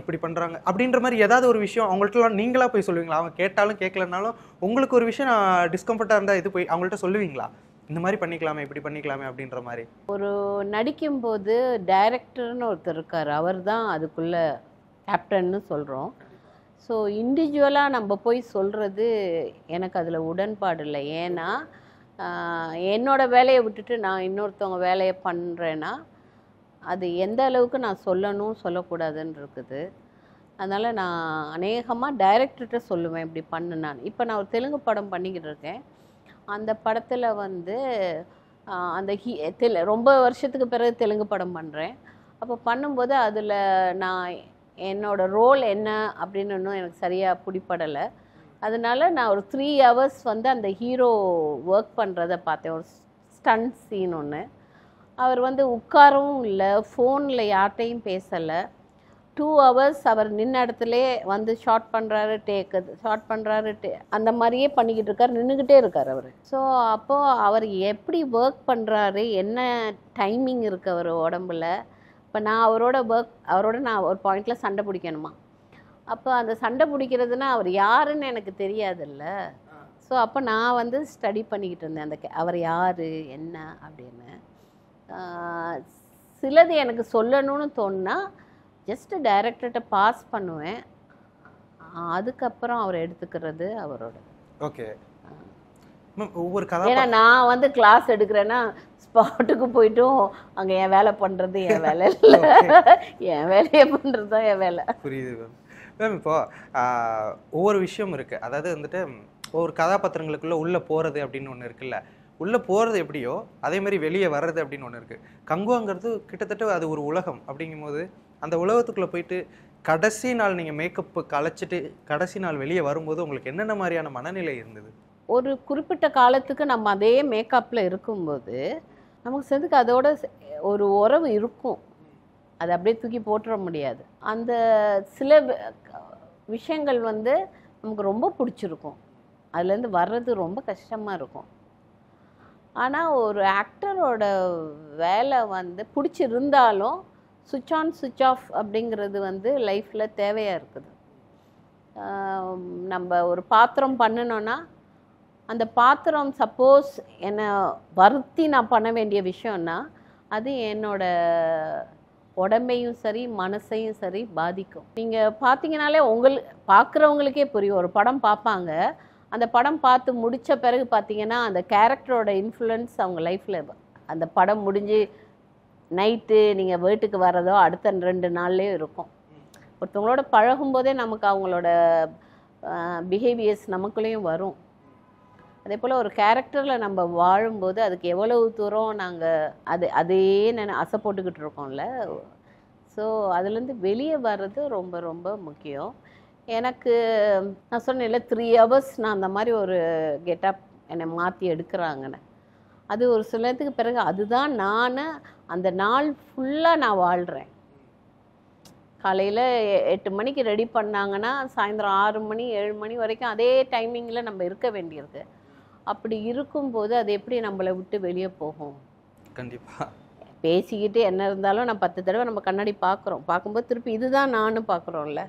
Speaker 3: இப்படி பண்ணுறாங்க அப்படின்ற மாதிரி ஏதாவது ஒரு விஷயம் அவங்கள்ட்டலாம் நீங்களாக போய் சொல்லுவீங்களா? அவங்க கேட்டாலும் கேட்கலனாலும் உங்களுக்கு ஒரு விஷயம் டிஸ்கம்ஃபர்ட்டாக இருந்தால் இது போய் அவங்கள்ட்ட சொல்லுவீங்களா? இந்த மாதிரி பண்ணிக்கலாமே, இப்படி பண்ணிக்கலாமே அப்படின்ற மாதிரி.
Speaker 2: ஒரு நடிக்கும்போது டைரக்டர்னு ஒருத்தர் இருக்கார், அவர் தான் அதுக்குள்ளே கேப்டன்னு சொல்கிறோம். ஸோ இண்டிவிஜுவலாக நம்ம போய் சொல்கிறது எனக்கு அதில் உடன்பாடு இல்லை. ஏன்னா என்னோடய வேலையை விட்டுட்டு நான் இன்னொருத்தவங்க வேலையை பண்ணுறேன்னா அது எந்த அளவுக்கு நான் சொல்லணும் சொல்லக்கூடாதுன்னு இருக்குது. அதனால் நான் அநேகமாக டைரக்டர்கிட்ட சொல்லுவேன் இப்படி பண்ணு. இப்போ நான் ஒரு தெலுங்கு படம் பண்ணிக்கிட்டு இருக்கேன். அந்த படத்தில் வந்து அந்த ரொம்ப வருஷத்துக்கு பிறகு தெலுங்கு படம் பண்ணுறேன். அப்போ பண்ணும்போது அதில் நான் என்னோடய ரோல் என்ன அப்படின்னு இன்னும் எனக்கு சரியாக பிடிப்படலை. அதனால நான் ஒரு 3 hours வந்து அந்த ஹீரோ ஒர்க் பண்ணுறதை பார்த்தேன். ஒரு ஸ்டண்ட் சீன் ஒன்று. அவர் வந்து உட்காரவும் இல்லை, ஃபோனில் யார்கிட்டையும் பேசலை. 2 hours அவர் நின்ன இடத்துல வந்து ஷார்ட் பண்ணுறாரு, ஷார்ட் பண்ணுறாரு, அந்த மாதிரியே பண்ணிக்கிட்டு இருக்கார், நின்றுக்கிட்டே இருக்கார் அவர். ஸோ அப்போது அவர் எப்படி ஒர்க் பண்ணுறாரு, என்ன டைமிங் இருக்குது அவர் உடம்புல. இப்போ நான் அவரோட நான் ஒரு பாயிண்டில் சண்டை பிடிக்கணுமா? அப்போ அந்த சண்டை பிடிக்கிறதுனா அவர் யாருன்னு எனக்கு தெரியாதுல்ல. ஸோ அப்போ நான் வந்து ஸ்டடி பண்ணிக்கிட்டு இருந்தேன் அவர் யார் என்ன அப்படின்னு. சிலது எனக்கு சொல்லணும்னு தோணுனா ஜஸ்ட்டு டைரக்டர்கிட்ட பாஸ் பண்ணுவேன், அதுக்கப்புறம் அவர் எடுத்துக்கிறது அவரோட.
Speaker 3: ஓகே. ஒவ்வொரு கதை,
Speaker 2: ஏன்னா நான் வந்து கிளாஸ் எடுக்கிறேன்னா ஸ்பாட்டுக்கு போய்ட்டும் அங்கே என் வேலை பண்ணுறது என் வேலை இல்லை, என் வேலையை பண்ணுறது தான் என் வேலை.
Speaker 3: புரியுது மேம். மேம் இப்போ ஒவ்வொரு விஷயம் இருக்குது, அதாவது வந்துட்டு ஒவ்வொரு கதாபாத்திரங்களுக்குள்ளே உள்ளே போகிறது அப்படின்னு ஒன்று இருக்குல்ல, உள்ளே போகிறது எப்படியோ அதே மாதிரி வெளியே வர்றது அப்படின்னு ஒன்று இருக்குது. கங்குவாங்கிறது கிட்டத்தட்ட அது ஒரு உலகம். அப்படிங்கும்போது அந்த உலகத்துக்குள்ளே போயிட்டு கடைசி நாள் நீங்கள் மேக்கப்பு கலைச்சிட்டு கடைசி நாள் வெளியே வரும்போது உங்களுக்கு என்னென்ன மாதிரியான மனநிலை இருந்தது?
Speaker 2: ஒரு குறிப்பிட்ட காலத்துக்கு நம்ம அதே மேக்கப்பில் இருக்கும்போது நமக்கு சேர்ந்துக்கு அதோட ஒரு உறவு இருக்கும், அதை அப்படியே தூக்கி போட்டுற முடியாது. அந்த சில விஷயங்கள் வந்து நமக்கு ரொம்ப பிடிச்சிருக்கும், அதுலேருந்து வர்றது ரொம்ப கஷ்டமாக இருக்கும். ஆனால் ஒரு ஆக்டரோட வேலை வந்து பிடிச்சிருந்தாலும் சுவிட்ச் ஆன் சுவிட்ச் ஆஃப் அப்படிங்கிறது வந்து லைஃப்பில் தேவையாக இருக்குது. நம்ம ஒரு பாத்திரம் பண்ணணுன்னா அந்த பாத்திரம் சப்போஸ் என்னை வருத்தி நான் பண்ண வேண்டிய விஷயம்னா அது என்னோட உடம்பையும் சரி மனசையும் சரி பாதிக்கும். நீங்கள் பார்த்தீங்கனாலே பார்க்குறவங்களுக்கே புரியும். ஒரு படம் பார்ப்பாங்க, அந்த படம் பார்த்து முடித்த பிறகு பார்த்தீங்கன்னா அந்த கேரக்டரோட இன்ஃப்ளூயன்ஸ் அவங்க லைஃப்பில் அந்த படம் முடிஞ்சு நைட்டு நீங்கள் வீட்டுக்கு வர்றதோ அடுத்த 2 நாள்லேயே இருக்கும். ஒருத்தவங்களோட பழகும்போதே நமக்கு அவங்களோட பிஹேவியர்ஸ் நமக்குள்ளேயும் வரும். அதே போல் ஒரு கேரக்டரில் நம்ம வாழும்போது அதுக்கு எவ்வளவு தூரம் நாங்கள் அதே ஆசை போட்டுக்கிட்டு இருக்கோம்ல. ஸோ அதுலேருந்து வெளியே வர்றது ரொம்ப ரொம்ப முக்கியம். எனக்கு நான் சொன்னேன்ல 3 hours நான் அந்த மாதிரி ஒரு கெட்டப் என்னை மாற்றி எடுக்கிறாங்கன்னு, அது ஒரு சில நேரத்துக்கு பிறகு அதுதான் நான் அந்த நாள் ஃபுல்லாக நான் வாழ்கிறேன். காலையில் 8 மணிக்கு ரெடி பண்ணாங்கன்னா சாயந்தரம் 6 மணி 7 மணி வரைக்கும் அதே டைமிங்கில் நம்ம இருக்க வேண்டியிருக்கு. அப்படி இருக்கும்போது அது எப்படி நம்மளை விட்டு வெளியே போகும்?
Speaker 3: கண்டிப்பாக
Speaker 2: பேசிக்கிட்டு என்ன இருந்தாலும் நான் 10 தடவை நம்ம கண்ணாடி பார்க்கும்போது திருப்பி இதுதான் நானும் பார்க்குறோம்ல.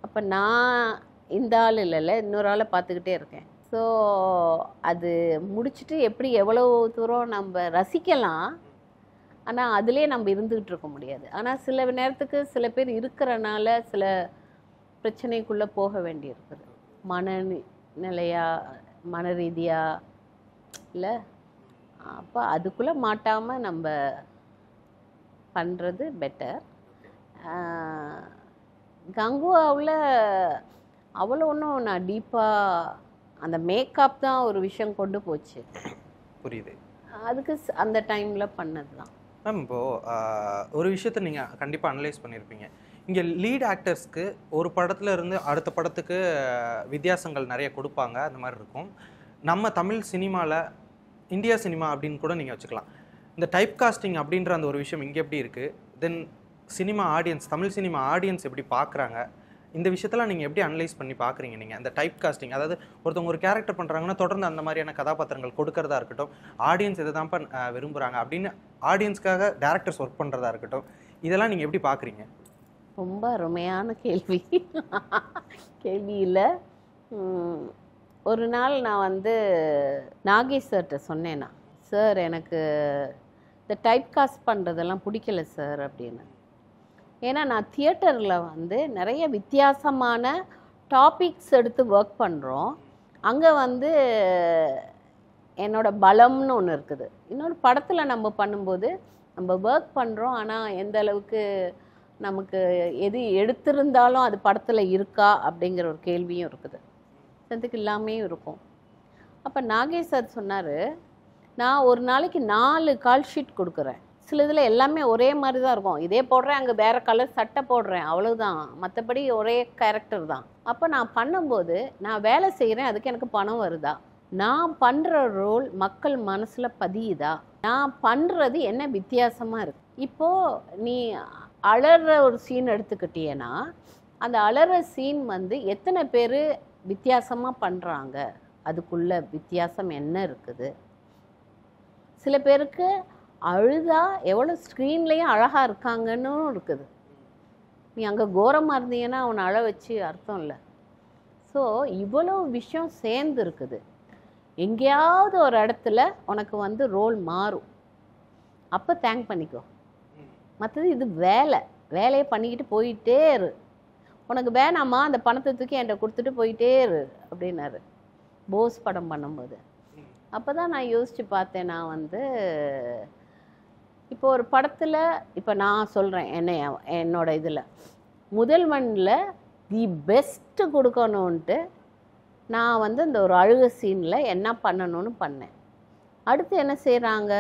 Speaker 2: அப்போ நான் இந்த ஆள் இல்லைல்ல, இன்னொரு ஆளை பார்த்துக்கிட்டே இருக்கேன். ஸோ அது முடிச்சுட்டு எப்படி எவ்வளோ தூரம் நம்ம ரசிக்கலாம், ஆனால் அதுலேயே நம்ம இருந்துக்கிட்டு இருக்க முடியாது. ஆனால் சில நேரத்துக்கு சில பேர் இருக்கிறனால சில பிரச்சனைக்குள்ளே போக வேண்டியிருக்குது, மன ரீதியாக இல்லை. அப்போ அதுக்குள்ளே மாட்டாமல் நம்ம பண்ணுறது பெட்டர். கங்குவாவில் அவ்வளோ ஒன்றும் நான் டீப்பாக அந்த மேக்கப் தான் ஒரு விஷயம் கொண்டு போச்சு.
Speaker 3: புரியுது.
Speaker 2: அதுக்கு அந்த டைமில் பண்ணது தான்.
Speaker 3: மேம் இப்போது ஒரு விஷயத்தை நீங்கள் கண்டிப்பாக அனலைஸ் பண்ணியிருப்பீங்க. இங்கே லீட் ஆக்டர்ஸ்க்கு ஒரு படத்துல இருந்து அடுத்த படத்துக்கு வித்தியாசங்கள் நிறைய கொடுப்பாங்க, அந்த மாதிரி இருக்கும். நம்ம தமிழ் சினிமாவில் இந்தியா சினிமா அப்படின்னு கூட நீங்கள் வச்சுக்கலாம். இந்த டைப் காஸ்டிங் அப்படின்ற அந்த ஒரு விஷயம் இங்கே எப்படி இருக்குது, தென் cinema audience, Tamil cinema audience எப்படி பார்க்குறாங்க, இந்த விஷயத்தெல்லாம் நீங்கள் எப்படி அனலைஸ் பண்ணி பார்க்குறீங்க? நீங்கள் அந்த டைப் காஸ்டிங், அதாவது ஒருத்தவங்க ஒரு கேரக்டர் பண்ணுறாங்கன்னா தொடர்ந்து அந்த மாதிரியான கதாபாத்திரங்கள் கொடுக்கறதா இருக்கட்டும், ஆடியன்ஸ் இதை தான் விரும்புகிறாங்க அப்படின்னு ஆடியன்ஸ்க்காக டேரக்டர்ஸ் ஒர்க் பண்ணுறதா இருக்கட்டும், இதெல்லாம் நீங்கள் எப்படி பார்க்குறீங்க?
Speaker 2: ரொம்ப அருமையான கேள்வி. இல்லை, ஒரு நாள் நான் வந்து நாகேஷ் சார்கிட்ட சொன்னேன்னா, சார் எனக்கு இந்த டைப் காஸ்ட் பண்ணுறதெல்லாம் பிடிக்கல சார் அப்படின்னு. ஏன்னா நான் தியேட்டரில் வந்து நிறைய வித்தியாசமான டாபிக்ஸ் எடுத்து ஒர்க் பண்ணுறோம். அங்கே வந்து என்னோட பலம்னு ஒன்று இருக்குது. இன்னொரு படத்தில் நம்ம பண்ணும்போது நம்ம ஒர்க் பண்ணுறோம், ஆனால் எந்த அளவுக்கு நமக்கு எது எடுத்திருந்தாலும் அது படத்தில் இருக்கா அப்படிங்கிற ஒரு கேள்வியும் இருக்குது, அதுக்கு இல்லாமையும் இருக்கும். அப்போ நாகேஷ் சார் சொன்னார், நான் ஒரு நாளைக்கு 4 கால் ஷீட் கொடுக்குறேன். சில இதில் எல்லாமே ஒரே மாதிரி தான் இருக்கும், இதே போடுறேன், அங்கே வேறு கலர் சட்டை போடுறேன், அவ்வளவுதான், மற்றபடி ஒரே கேரக்டர் தான். அப்போ நான் பண்ணும்போது நான் வேலை செய்கிறேன், அதுக்கு எனக்கு பணம் வருதா, நான் பண்ணுற ரோல் மக்கள் மனசில் பதியுதா, நான் பண்ணுறது என்ன வித்தியாசமாக இருக்குது. இப்போது நீ அலற ஒரு சீன் எடுத்துக்கிட்டேன்னா அந்த அலற சீன் வந்து எத்தனை பேர் வித்தியாசமாக பண்ணுறாங்க, அதுக்குள்ள வித்தியாசம் என்ன இருக்குது. சில பேருக்கு அழுதா எவ்வளோ ஸ்க்ரீன்லேயும் அழகாக இருக்காங்கன்னு இருக்குது. நீ அங்கே கோரமாக இருந்தீங்கன்னா அவனை அழ வச்சு அர்த்தம் இல்லை. ஸோ இவ்வளோ விஷயம் சேர்ந்து இருக்குது. எங்கேயாவது ஒரு இடத்துல உனக்கு வந்து ரோல் மாறும், அப்போ தேங்க் பண்ணிக்கோ. மற்றது இது வேலையை பண்ணிக்கிட்டு போயிட்டே இரு. உனக்கு வேணாமா அந்த பணத்தை தூக்கி என்கிட்ட கொடுத்துட்டு போயிட்டே இரு அப்படின்னாரு போஸ் படம் பண்ணும்போது. அப்போ தான் நான் யோசித்து பார்த்தேன், நான் வந்து இப்போ ஒரு படத்தில், இப்போ நான் சொல்கிறேன் என்னோட இதில் முதல்வனில் தி பெஸ்ட்டு கொடுக்கணுன்ட்டு நான் வந்து இந்த ஒரு அழுக சீனில் என்ன பண்ணணும்னு பண்ணேன். அடுத்து என்ன செய்கிறாங்க,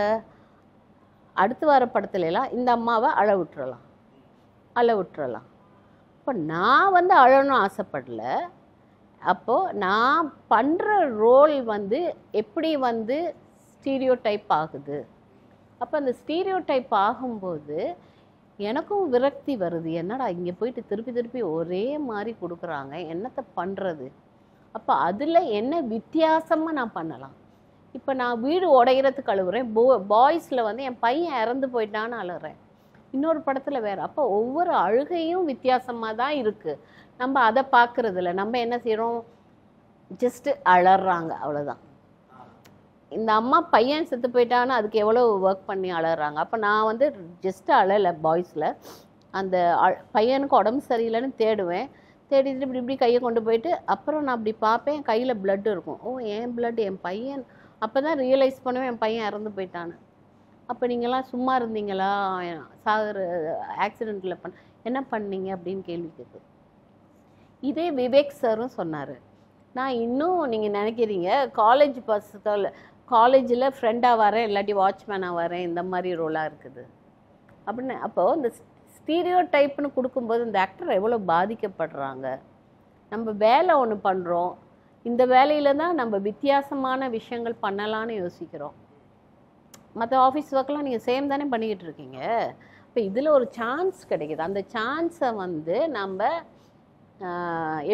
Speaker 2: அடுத்து வர படத்துலலாம் இந்த அம்மாவை அழ விட்டுறலாம். இப்போ நான் வந்து அழணும் ஆசைப்படல. அப்போது நான் பண்ணுற ரோல் வந்து எப்படி வந்து ஸ்டீரியோ டைப் ஆகுது. அப்போ அந்த ஸ்டீரியோ டைப் ஆகும்போது எனக்கும் விரக்தி வருது, என்னடா இங்கே போயிட்டு திருப்பி ஒரே மாதிரி கொடுக்குறாங்க, என்னத்தை பண்ணுறது. அப்போ அதில் என்ன வித்தியாசமாக நான் பண்ணலாம். இப்போ நான் வீடு உடைகிறதுக்கு அழுகுறேன், பாய்ஸில் வந்து என் பையன் இறந்து போயிட்டான்னு அழுகிறேன், இன்னொரு படத்தில் வேறு. அப்போ ஒவ்வொரு அழுகையும் வித்தியாசமாக தான் இருக்குது. நம்ம அதை பார்க்குறதில்ல. நம்ம என்ன செய்கிறோம், ஜஸ்ட்டு அழறாங்க, அவ்வளோதான். இந்த அம்மா பையன் செத்து போயிட்டான்னு அதுக்கு எவ்வளோ ஒர்க் பண்ணி அழறாங்க. அப்போ நான் வந்து ஜஸ்ட்டு அழலை பாய்ஸில். அந்த பையனுக்கு உடம்பு சரியில்லைன்னு தேடுவேன், தேடிட்டு இப்படி கையை கொண்டு போயிட்டு அப்புறம் நான் அப்படி பார்ப்பேன், கையில் பிளட் இருக்கும். ஓ என் பிளட், என் பையன். அப்போ தான் ரியலைஸ் பண்ணுவேன் என் பையன் இறந்து போயிட்டான்னு. அப்போ நீங்களாம் சும்மா இருந்தீங்களா, சாகர ஆக்சிடெண்ட்டில் என்ன பண்ணீங்க அப்படின்னு கேள்வி கேட்குது. இதே விவேக் சாரும் சொன்னார். நான் இன்னும் நீங்கள் நினைக்கிறீங்க காலேஜ் காலேஜில் ஃப்ரெண்டாக வரேன், இல்லாட்டி வாட்ச்மேனாக வரேன், இந்த மாதிரி ரோலாக இருக்குது அப்படின்னு. அப்போது இந்த ஸ்டீரியோ டைப்னு கொடுக்கும்போது இந்த ஆக்டர் எவ்வளோ பாதிக்கப்படுறாங்க. நம்ம வேலை ஒன்று பண்ணுறோம், இந்த வேலையில் தான் நம்ம வித்தியாசமான விஷயங்கள் பண்ணலான்னு யோசிக்கிறோம். மற்ற ஆஃபீஸ் ஒர்க்கெலாம் நீங்கள் சேம் தானே பண்ணிக்கிட்டு இருக்கீங்க. இப்போ இதில் ஒரு சான்ஸ் கிடைக்கிது, அந்த சான்ஸை வந்து நம்ம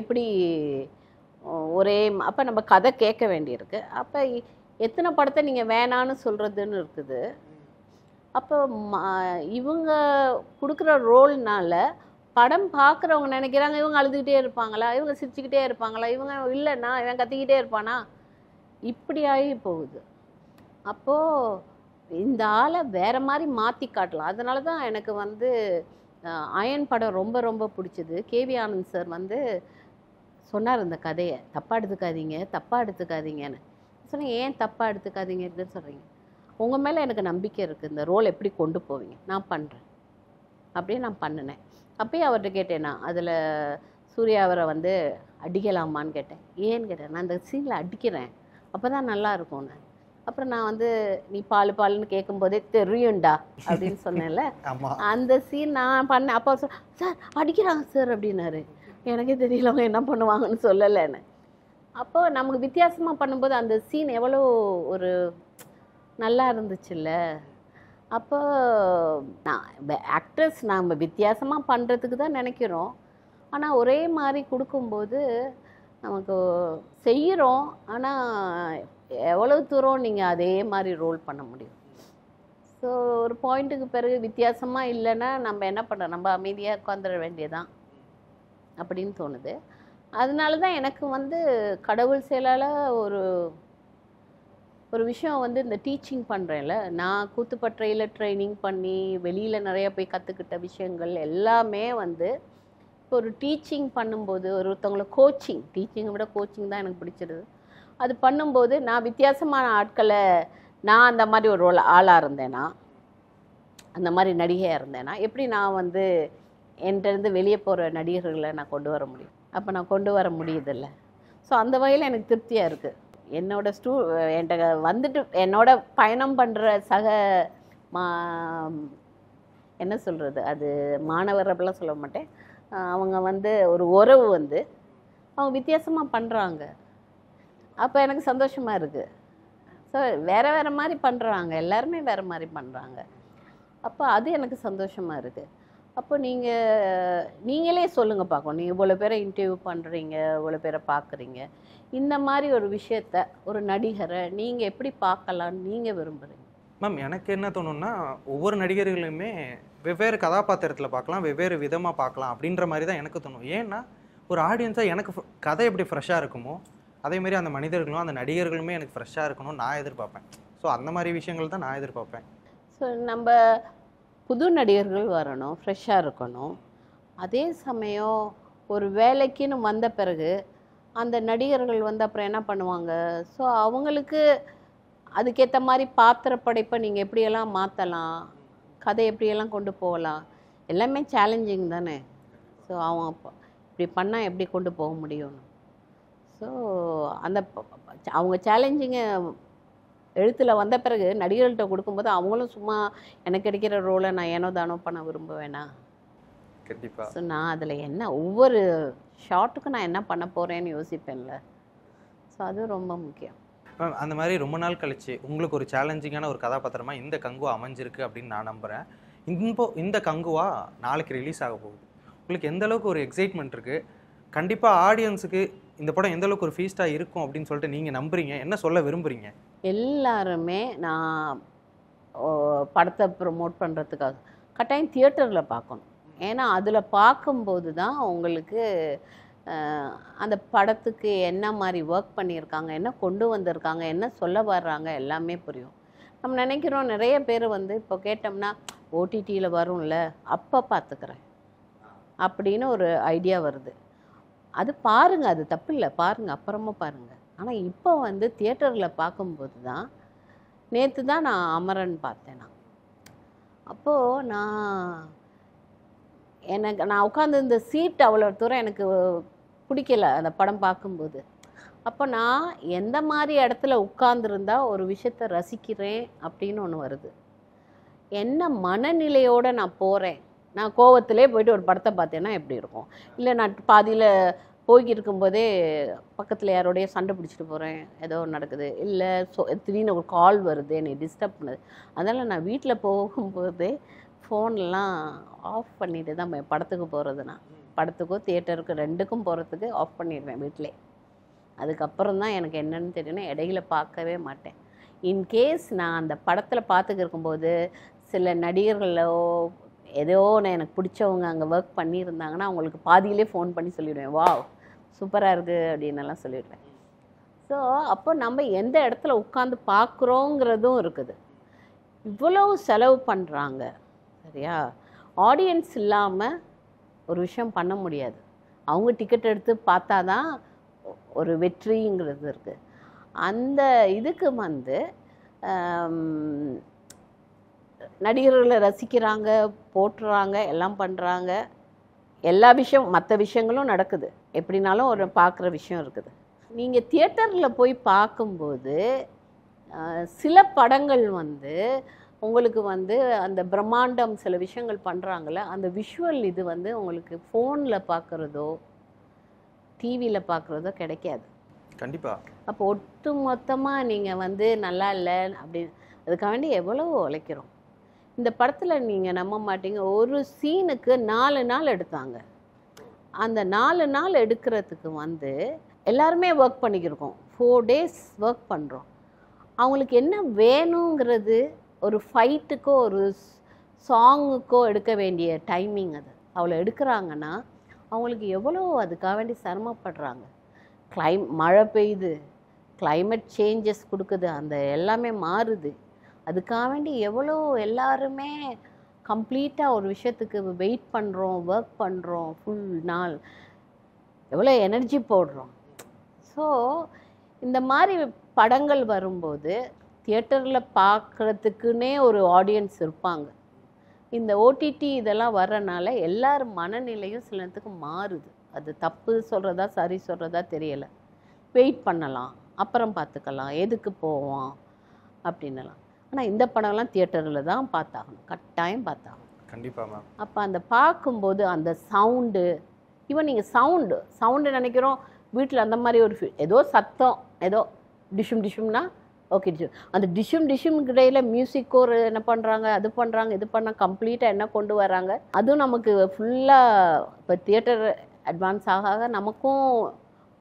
Speaker 2: எப்படி ஒரே அப்போ நம்ம கதை கேட்க வேண்டியிருக்கு. அப்போ எத்தனை படத்தை நீங்கள் வேணான்னு சொல்கிறதுன்னு இருக்குது. அப்போ இவங்க கொடுக்குற ரோல்னால் படம் பார்க்குறவங்க நினைக்கிறாங்க இவங்க அழுதுகிட்டே இருப்பாங்களா, இவங்க சிரிச்சுக்கிட்டே இருப்பாங்களா, இவங்க இல்லைன்னா இவன் கத்திக்கிட்டே இருப்பானா, இப்படி ஆகி போகுது. அப்போது இந்த ஆளை வேறு மாதிரி மாற்றி காட்டலாம். அதனால தான் எனக்கு வந்து அயன் படம் ரொம்ப ரொம்ப பிடிச்சது. கேவி ஆனந்த் சார் வந்து சொன்னார் இந்த கதையை, தப்பாக எடுத்துக்காதீங்கன்னு சொன்னேன். ஏன் தப்பாக எடுத்துக்காதீங்கன்னு சொல்கிறீங்க? உங்கள் மேலே எனக்கு நம்பிக்கை இருக்குது, இந்த ரோல் எப்படி கொண்டு போவீங்க, நான் பண்ணுறேன் அப்படியே நான் பண்ணினேன். அப்பயே அவர்கிட்ட கேட்டேன், நான் அதில் சூர்யா அவரை வந்து அடிக்கலாமான்னு கேட்டேன். ஏன்னு கேட்டேன், நான் அந்த சீனில் அடிக்கிறேன், அப்போ தான் நல்லா இருக்கும்னு. அப்புறம் நான் வந்து நீ பாலுன்னு கேட்கும்போதே தெரியும்டா அப்படின்னு சொன்னேன்ல, அந்த சீன் நான் பண்ணேன். அப்போ சார் அடிக்கிறாங்க சார் அப்படின்னாரு. எனக்கே தெரியல அவங்க என்ன பண்ணுவாங்கன்னு சொல்லலைன்னு. அப்போது நமக்கு வித்தியாசமாக பண்ணும்போது அந்த சீன் எவ்வளோ ஒரு நல்லா இருந்துச்சுல்ல. அப்போ நான் ஆக்டர்ஸ் நாம் வித்தியாசமாக பண்ணுறதுக்கு தான் நினைக்கிறோம். ஆனால் ஒரே மாதிரி கொடுக்கும்போது நமக்கு செய்கிறோம். ஆனால் எவ்வளோ தூரம் நீங்கள் அதே மாதிரி ரோல் பண்ண முடியும்? ஸோ ஒரு பாயிண்ட்டுக்கு பிறகு வித்தியாசமாக இல்லைன்னா நம்ம என்ன பண்ணுறோம், நம்ம அமைதியாக உட்காந்துட வேண்டியதான் அப்படின்னு தோணுது. அதனால தான் எனக்கு வந்து கடவுள் செயலால் ஒரு விஷயம் வந்து இந்த டீச்சிங் பண்ணுறேன்ல, நான் கூத்துப்பற்றையில் ட்ரைனிங் பண்ணி வெளியில் நிறையா போய் கற்றுக்கிட்ட விஷயங்கள் எல்லாமே வந்து இப்போ ஒரு டீச்சிங் பண்ணும்போது, ஒருத்தவங்களை டீச்சிங்கை விட கோச்சிங் தான் எனக்கு பிடிச்சிருது. அது பண்ணும்போது நான் வித்தியாசமான ஆட்களை, நான் அந்த மாதிரி ஒரு ஆளாக இருந்தேன்னா, அந்த மாதிரி நடிகையாக இருந்தேன்னா, எப்படி நான் வந்து என்கிட்டருந்து வெளியே போகிற நடிகர்களை நான் கொண்டு வர முடியும்? அப்போ நான் கொண்டு வர முடியுதில்ல. ஸோ அந்த வகையில் எனக்கு திருப்தியாக இருக்குது. என்கிட்ட வந்துட்டு என்னோட பயணம் பண்ணுற என்ன சொல்கிறது, அது மாணவர் அப்படிலாம் சொல்ல மாட்டேன், அவங்க வந்து ஒரு உறவு வந்து அவங்க வித்தியாசமாக பண்ணுறாங்க. அப்போ எனக்கு சந்தோஷமாக இருக்குது. ஸோ வேறு மாதிரி பண்ணுறாங்க, எல்லாருமே வேறு மாதிரி பண்ணுறாங்க. அப்போ அது எனக்கு சந்தோஷமாக இருக்குது. அப்போ நீங்களே சொல்லுங்கள் பார்க்கணும். நீங்கள் இவ்வளோ பேரை இன்டர்வியூ பண்ணுறீங்க, இவ்வளோ பேரை பார்க்குறீங்க, இந்த மாதிரி ஒரு விஷயத்த, ஒரு நடிகரை நீங்கள் எப்படி பார்க்கலான்னு நீங்கள் விரும்புகிறீங்க?
Speaker 3: மேம், எனக்கு என்ன தோணுன்னா, ஒவ்வொரு நடிகர்களுமே வெவ்வேறு கதாபாத்திரத்தில் பார்க்கலாம், வெவ்வேறு விதமாக பார்க்கலாம் அப்படின்ற மாதிரி தான் எனக்கு தோணும். ஏன்னா ஒரு ஆடியன்ஸாக எனக்கு கதை எப்படி ஃப்ரெஷ்ஷாக இருக்குமோ அதேமாரி அந்த மனிதர்களும் அந்த நடிகர்களுமே எனக்கு ஃப்ரெஷ்ஷாக இருக்கணும்னு நான் எதிர்பார்ப்பேன். ஸோ அந்த மாதிரி விஷயங்கள் தான் நான் எதிர்பார்ப்பேன்.
Speaker 2: ஸோ நம்ம புது நடிகர்கள் வரணும், ஃப்ரெஷ்ஷாக இருக்கணும். அதே சமயம் ஒரு வேலைக்குன்னு வந்த பிறகு அந்த நடிகர்கள் வந்து அப்புறம் என்ன பண்ணுவாங்க, ஸோ அவங்களுக்கு அதுக்கேற்ற மாதிரி பாத்திர படைப்பை நீங்கள் எப்படியெல்லாம் மாற்றலாம், கதை எப்படியெல்லாம் கொண்டு போகலாம், எல்லாமே சேலஞ்சிங் தானே. ஸோ இப்படி பண்ணால் எப்படி கொண்டு போக முடியும்னு. ஸோ அவங்க சேலஞ்சிங்கை எழுத்தில் வந்த பிறகு நடிகர்கள்ட்ட கொடுக்கும்போது அவங்களும் சும்மா எனக்கு கிடைக்கிற ரோலை நான் ஏனோ தானோ பண்ண விரும்புவேனா?
Speaker 3: கண்டிப்பாக.
Speaker 2: ஸோ நான் அதில் என்ன ஒவ்வொரு ஷார்ட்டுக்கும் நான் என்ன பண்ண போகிறேன்னு யோசிப்பேன்ல. ஸோ அது ரொம்ப முக்கியம்.
Speaker 3: அந்த மாதிரி ரொம்ப நாள் கழிச்சு உங்களுக்கு ஒரு சேலஞ்சிங்கான ஒரு கதாபாத்திரமாக இந்த கங்குவா அமைஞ்சிருக்கு அப்படின்னு நான் நம்புகிறேன். இந்த கங்குவா நாளைக்கு ரிலீஸ் ஆக போகுது. உங்களுக்கு எந்த அளவுக்கு ஒரு எக்ஸைட்மெண்ட் இருக்குது? கண்டிப்பாக ஆடியன்ஸுக்கு இந்த படம் எந்த அளவுக்கு ஒரு ஃபீஸ்டாக இருக்கும் அப்படின்னு சொல்லிட்டு நீங்கள் நம்புறீங்க? என்ன சொல்ல விரும்புகிறீங்க?
Speaker 2: எல்லாருமே நான் படத்தை ப்ரமோட் பண்ணுறதுக்காக கட்டாயம் தியேட்டரில் பார்க்கணும். ஏன்னா அதில் பார்க்கும்போது தான் உங்களுக்கு அந்த படத்துக்கு என்ன மாதிரி ஒர்க் பண்ணியிருக்காங்க, என்ன கொண்டு வந்திருக்காங்க, என்ன சொல்ல வர்றாங்க எல்லாமே புரியும். நம்ம நினைக்கிறோம் நிறைய பேர் வந்து இப்போ கேட்டோம்னா ஓடிடியில் வரும்ல அப்போ பார்த்துக்கிறேன் அப்படின்னு ஒரு ஐடியா வருது. அது பாருங்கள், அது தப்பு இல்லை, பாருங்கள், அப்புறமா பாருங்கள். ஆனால் இப்போ வந்து தியேட்டரில் பார்க்கும்போது தான், நேற்று தான் நான் அமரன் பார்த்தேன். அப்போது நான் உட்காந்து இந்த சீட் அவ்வளோ தூரம் எனக்கு பிடிக்கல அந்த படம் பார்க்கும்போது. அப்போ நான் எந்த மாதிரி இடத்துல உட்கார்ந்துருந்தா ஒரு விஷயத்தை ரசிக்கிறேன் அப்படின்னு ஒன்று வருது. என்ன மனநிலையோடு நான் போகிறேன். நான் கோவத்திலே போயிட்டு ஒரு படத்தை பார்த்தேன்னா எப்படி இருக்கும்? இல்லை நான் பாதியில் போய்கிட்டு இருக்கும்போதே பக்கத்தில் யாரோடைய சண்டை பிடிச்சிட்டு போகிறேன், ஏதோ நடக்குது, இல்லை திடீர்னு ஒரு கால் வருது என்னை டிஸ்டர்ப் பண்ணுது, அதனால் நான் வீட்டில் போகும்போதே ஃபோன்லாம் ஆஃப் பண்ணிட்டு தான் படத்துக்கு போகிறது. நான் படத்துக்கோ தியேட்டருக்கு ரெண்டுக்கும் போகிறதுக்கு ஆஃப் பண்ணிடுவேன் வீட்டிலே. அதுக்கப்புறம் தான் எனக்கு என்னென்னு தெரியும்னா இடையில பார்க்கவே மாட்டேன். இன்கேஸ் நான் அந்த படத்தில் பார்த்துக்கு இருக்கும்போது சில நடிகர்களோ ஏதோ எனக்கு பிடிச்சவங்க அங்கே ஒர்க் பண்ணியிருந்தாங்கன்னா அவங்களுக்கு பாதியிலே ஃபோன் பண்ணி சொல்லிவிடுவேன், வா சூப்பராக இருக்குது அப்படின்னெல்லாம் சொல்லிவிடுவேன். ஸோ அப்போ நம்ம எந்த இடத்துல உட்காந்து பார்க்குறோங்கிறதும் இருக்குது. இவ்வளவு செலவு பண்ணுறாங்க சரியா, ஆடியன்ஸ் இல்லாமல் ஒரு விஷயம் பண்ண முடியாது. அவங்க டிக்கெட் எடுத்து பார்த்தா தான் ஒரு வெற்றிங்கிறது இருக்குது. அந்த இதுக்கு வந்து நடிகர்களை ரசிக்கிறாங்க, போட்டுறாங்க, எல்லாம் பண்ணுறாங்க. எல்லா விஷயம் மற்ற விஷயங்களும் நடக்குது, எப்படினாலும் ஒரு பார்க்குற விஷயம் இருக்குது. நீங்கள் தியேட்டரில் போய் பார்க்கும்போது சில படங்கள் வந்து உங்களுக்கு வந்து அந்த பிரம்மாண்டம் சில விஷயங்கள் பண்ணுறாங்கள, அந்த விஷுவல் இது வந்து உங்களுக்கு ஃபோனில் பார்க்குறதோ டிவியில் பார்க்குறதோ கிடைக்காது.
Speaker 3: கண்டிப்பாக.
Speaker 2: அப்போ ஒட்டு மொத்தமாக நீங்கள் வந்து நல்லா இல்லை அப்படின்னு அதுக்காக வேண்டி எவ்வளோ உழைக்கிறோம். இந்த படத்தில் நீங்கள் நம்ப மாட்டீங்க, ஒரு சீனுக்கு 4 நாள் எடுத்தாங்க. அந்த 4 நாள் எடுக்கிறதுக்கு வந்து எல்லாருமே ஒர்க் பண்ணிக்கிருக்கோம், 4 days ஒர்க் பண்ணுறோம். அவங்களுக்கு என்ன வேணுங்கிறது, ஒரு ஃபைட்டுக்கோ ஒரு சாங்குக்கோ எடுக்க வேண்டிய டைமிங் அது அவ்வளோ எடுக்கிறாங்கன்னா அவங்களுக்கு எவ்வளோ அதுக்காக வேண்டி சிரமப்படுறாங்க. மழை பெய்யுது, கிளைமேட் சேஞ்சஸ் கொடுக்குது, அந்த எல்லாமே மாறுது, அதுக்காக வேண்டி எவ்வளோ எல்லாருமே கம்ப்ளீட்டாக ஒரு விஷயத்துக்கு வெயிட் பண்ணுறோம், ஒர்க் பண்ணுறோம், ஃபுல் நாள் எவ்வளோ எனர்ஜி போடுறோம். ஸோ இந்த மாதிரி படங்கள் வரும்போது தியேட்டரில் பார்க்குறதுக்குன்னே ஒரு ஆடியன்ஸ் இருப்பாங்க. இந்த ஓடிடி இதெல்லாம் வர்றனால எல்லார் மனநிலையும் சில நேரத்துக்கு மாறுது. அது தப்பு சொல்கிறதா சரி சொல்கிறதா தெரியலை. வெயிட் பண்ணலாம், அப்புறம் பார்த்துக்கலாம், எதுக்கு போவோம் அப்படின்னலாம். ஆனால் இந்த படம்லாம் தியேட்டரில் தான் பார்த்தாகணும், கட்டாயம் பார்த்தாகணும்.
Speaker 3: கண்டிப்பாக மேம்.
Speaker 2: அப்போ அந்த பார்க்கும்போது அந்த சவுண்டு, ஈவன் நீங்கள் சவுண்டு நினைக்கிறோம் வீட்டில் அந்த மாதிரி ஒரு ஏதோ சத்தம், ஏதோ டிஷும் டிஷும்னா ஓகே, அந்த டிஷும் இடையில மியூசிக் ஒரு என்ன பண்ணுறாங்க, அது பண்ணுறாங்க, இது பண்ண கம்ப்ளீட்டாக என்ன கொண்டு வராங்க. அதுவும் நமக்கு ஃபுல்லாக இப்போ தியேட்டர் அட்வான்ஸ் ஆக நமக்கும்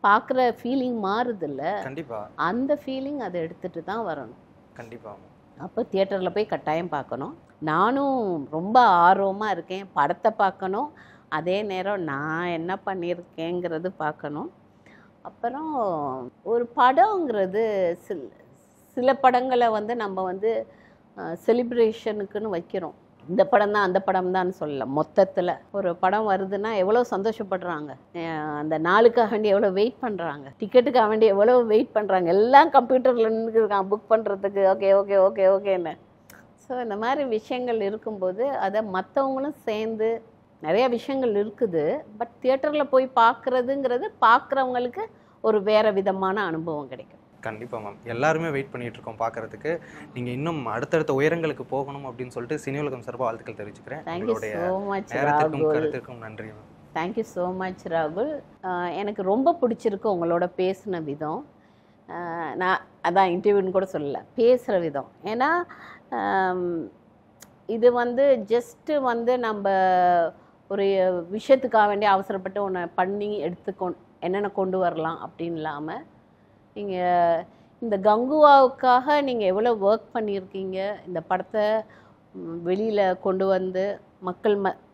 Speaker 2: பார்க்குற ஃபீலிங் மாறுது இல்லை.
Speaker 3: கண்டிப்பாக.
Speaker 2: அந்த ஃபீலிங் அதை எடுத்துகிட்டு தான் வரணும்.
Speaker 3: கண்டிப்பாக.
Speaker 2: அப்போ தியேட்டரில் போய் கட்டாயம் பார்க்கணும். நானும் ரொம்ப ஆர்வமாக இருக்கேன், படத்தை பார்க்கணும், அதே நேரம் நான் என்ன பண்ணியிருக்கேங்கிறது பார்க்கணும். அப்புறம் ஒரு படங்கிறது சில படங்களை வந்து நம்ம வந்து செலிப்ரேஷனுக்குன்னு வைக்கிறோம். இந்த படம் தான் அந்த படம் தான் சொல்லல, மொத்தத்தில் ஒரு படம் வருதுன்னா எவ்வளோ சந்தோஷப்படுறாங்க, அந்த நாளுக்காக வேண்டி எவ்வளோ வெயிட் பண்ணுறாங்க, டிக்கெட்டுக்காக வேண்டி எவ்வளோ வெயிட் பண்ணுறாங்க, எல்லாம் கம்ப்யூட்டரில் இருக்காங்க புக் பண்ணுறதுக்கு. ஓகே ஓகே ஓகே ஓகேன்னு. ஸோ இந்த மாதிரி விஷயங்கள் இருக்கும்போது அதை மற்றவங்களும் சேர்ந்து நிறைய விஷயங்கள் இருக்குது. பட் தியேட்டரில் போய் பார்க்குறதுங்கிறது பார்க்குறவங்களுக்கு ஒரு வேறு விதமான அனுபவம் கிடைக்கும்.
Speaker 3: கண்டிப்பாக மேம். எல்லாருமே வெயிட் பண்ணிட்டு இருக்கோம் பார்க்கறதுக்கு. நீங்கள் இன்னும் அடுத்தடுத்த உயரங்களுக்கு போகணும் அப்படின்னு சொல்லிட்டு சினி உலகம் சார்பாக வாழ்த்துக்கள் தெரிவிச்சுக்கிறேன்.
Speaker 2: தேங்க்யூ ஸோ மச்
Speaker 3: நேரத்திற்கும்
Speaker 2: ராகுல்.
Speaker 3: கருத்திற்கும் நன்றி மேம்.
Speaker 2: தேங்க்யூ ஸோ மச் ராகுல். எனக்கு ரொம்ப பிடிச்சிருக்கு உங்களோட பேசின விதம். நான் அதான் இன்டர்வியூன்னு கூட சொல்லலை, பேசுகிற விதம். ஏன்னா இது வந்து ஜஸ்ட்டு வந்து நம்ம ஒரு விஷயத்துக்காக வேண்டிய அவசரப்பட்டு ஒன்று பண்ணி என்னென்ன கொண்டு வரலாம் அப்படின்னு இல்லாமல், நீங்கள் இந்த கங்குவாவுக்காக நீங்கள் எவ்வளோ ஒர்க் பண்ணியிருக்கீங்க, இந்த படத்தை வெளியில் கொண்டு வந்து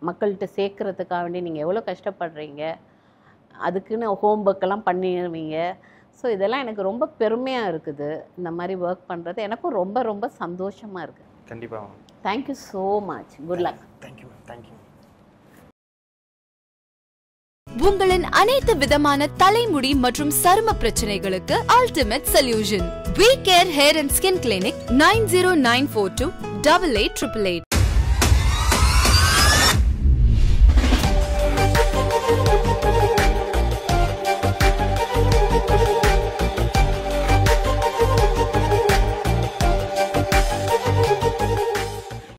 Speaker 2: மக்கள்கிட்ட சேர்க்குறதுக்காக வேண்டி நீங்கள் எவ்வளோ கஷ்டப்படுறீங்க, அதுக்குன்னு ஹோம்ஒர்க்கெல்லாம் பண்ணிடுவீங்க. ஸோ இதெல்லாம் எனக்கு ரொம்ப பெருமையாக இருக்குது. இந்த மாதிரி ஒர்க் பண்ணுறது எனக்கும் ரொம்ப ரொம்ப சந்தோஷமாக இருக்குது.
Speaker 3: கண்டிப்பாக ma'am.
Speaker 2: Thank you so much. Good luck.
Speaker 3: Thank you ma'am. Thank you.
Speaker 1: உங்களின் அனைத்து விதமான தலைமுடி மற்றும் சரும பிரச்சனைகளுக்கு ultimate solution. We Care Hair and Skin Clinic 90942 8888.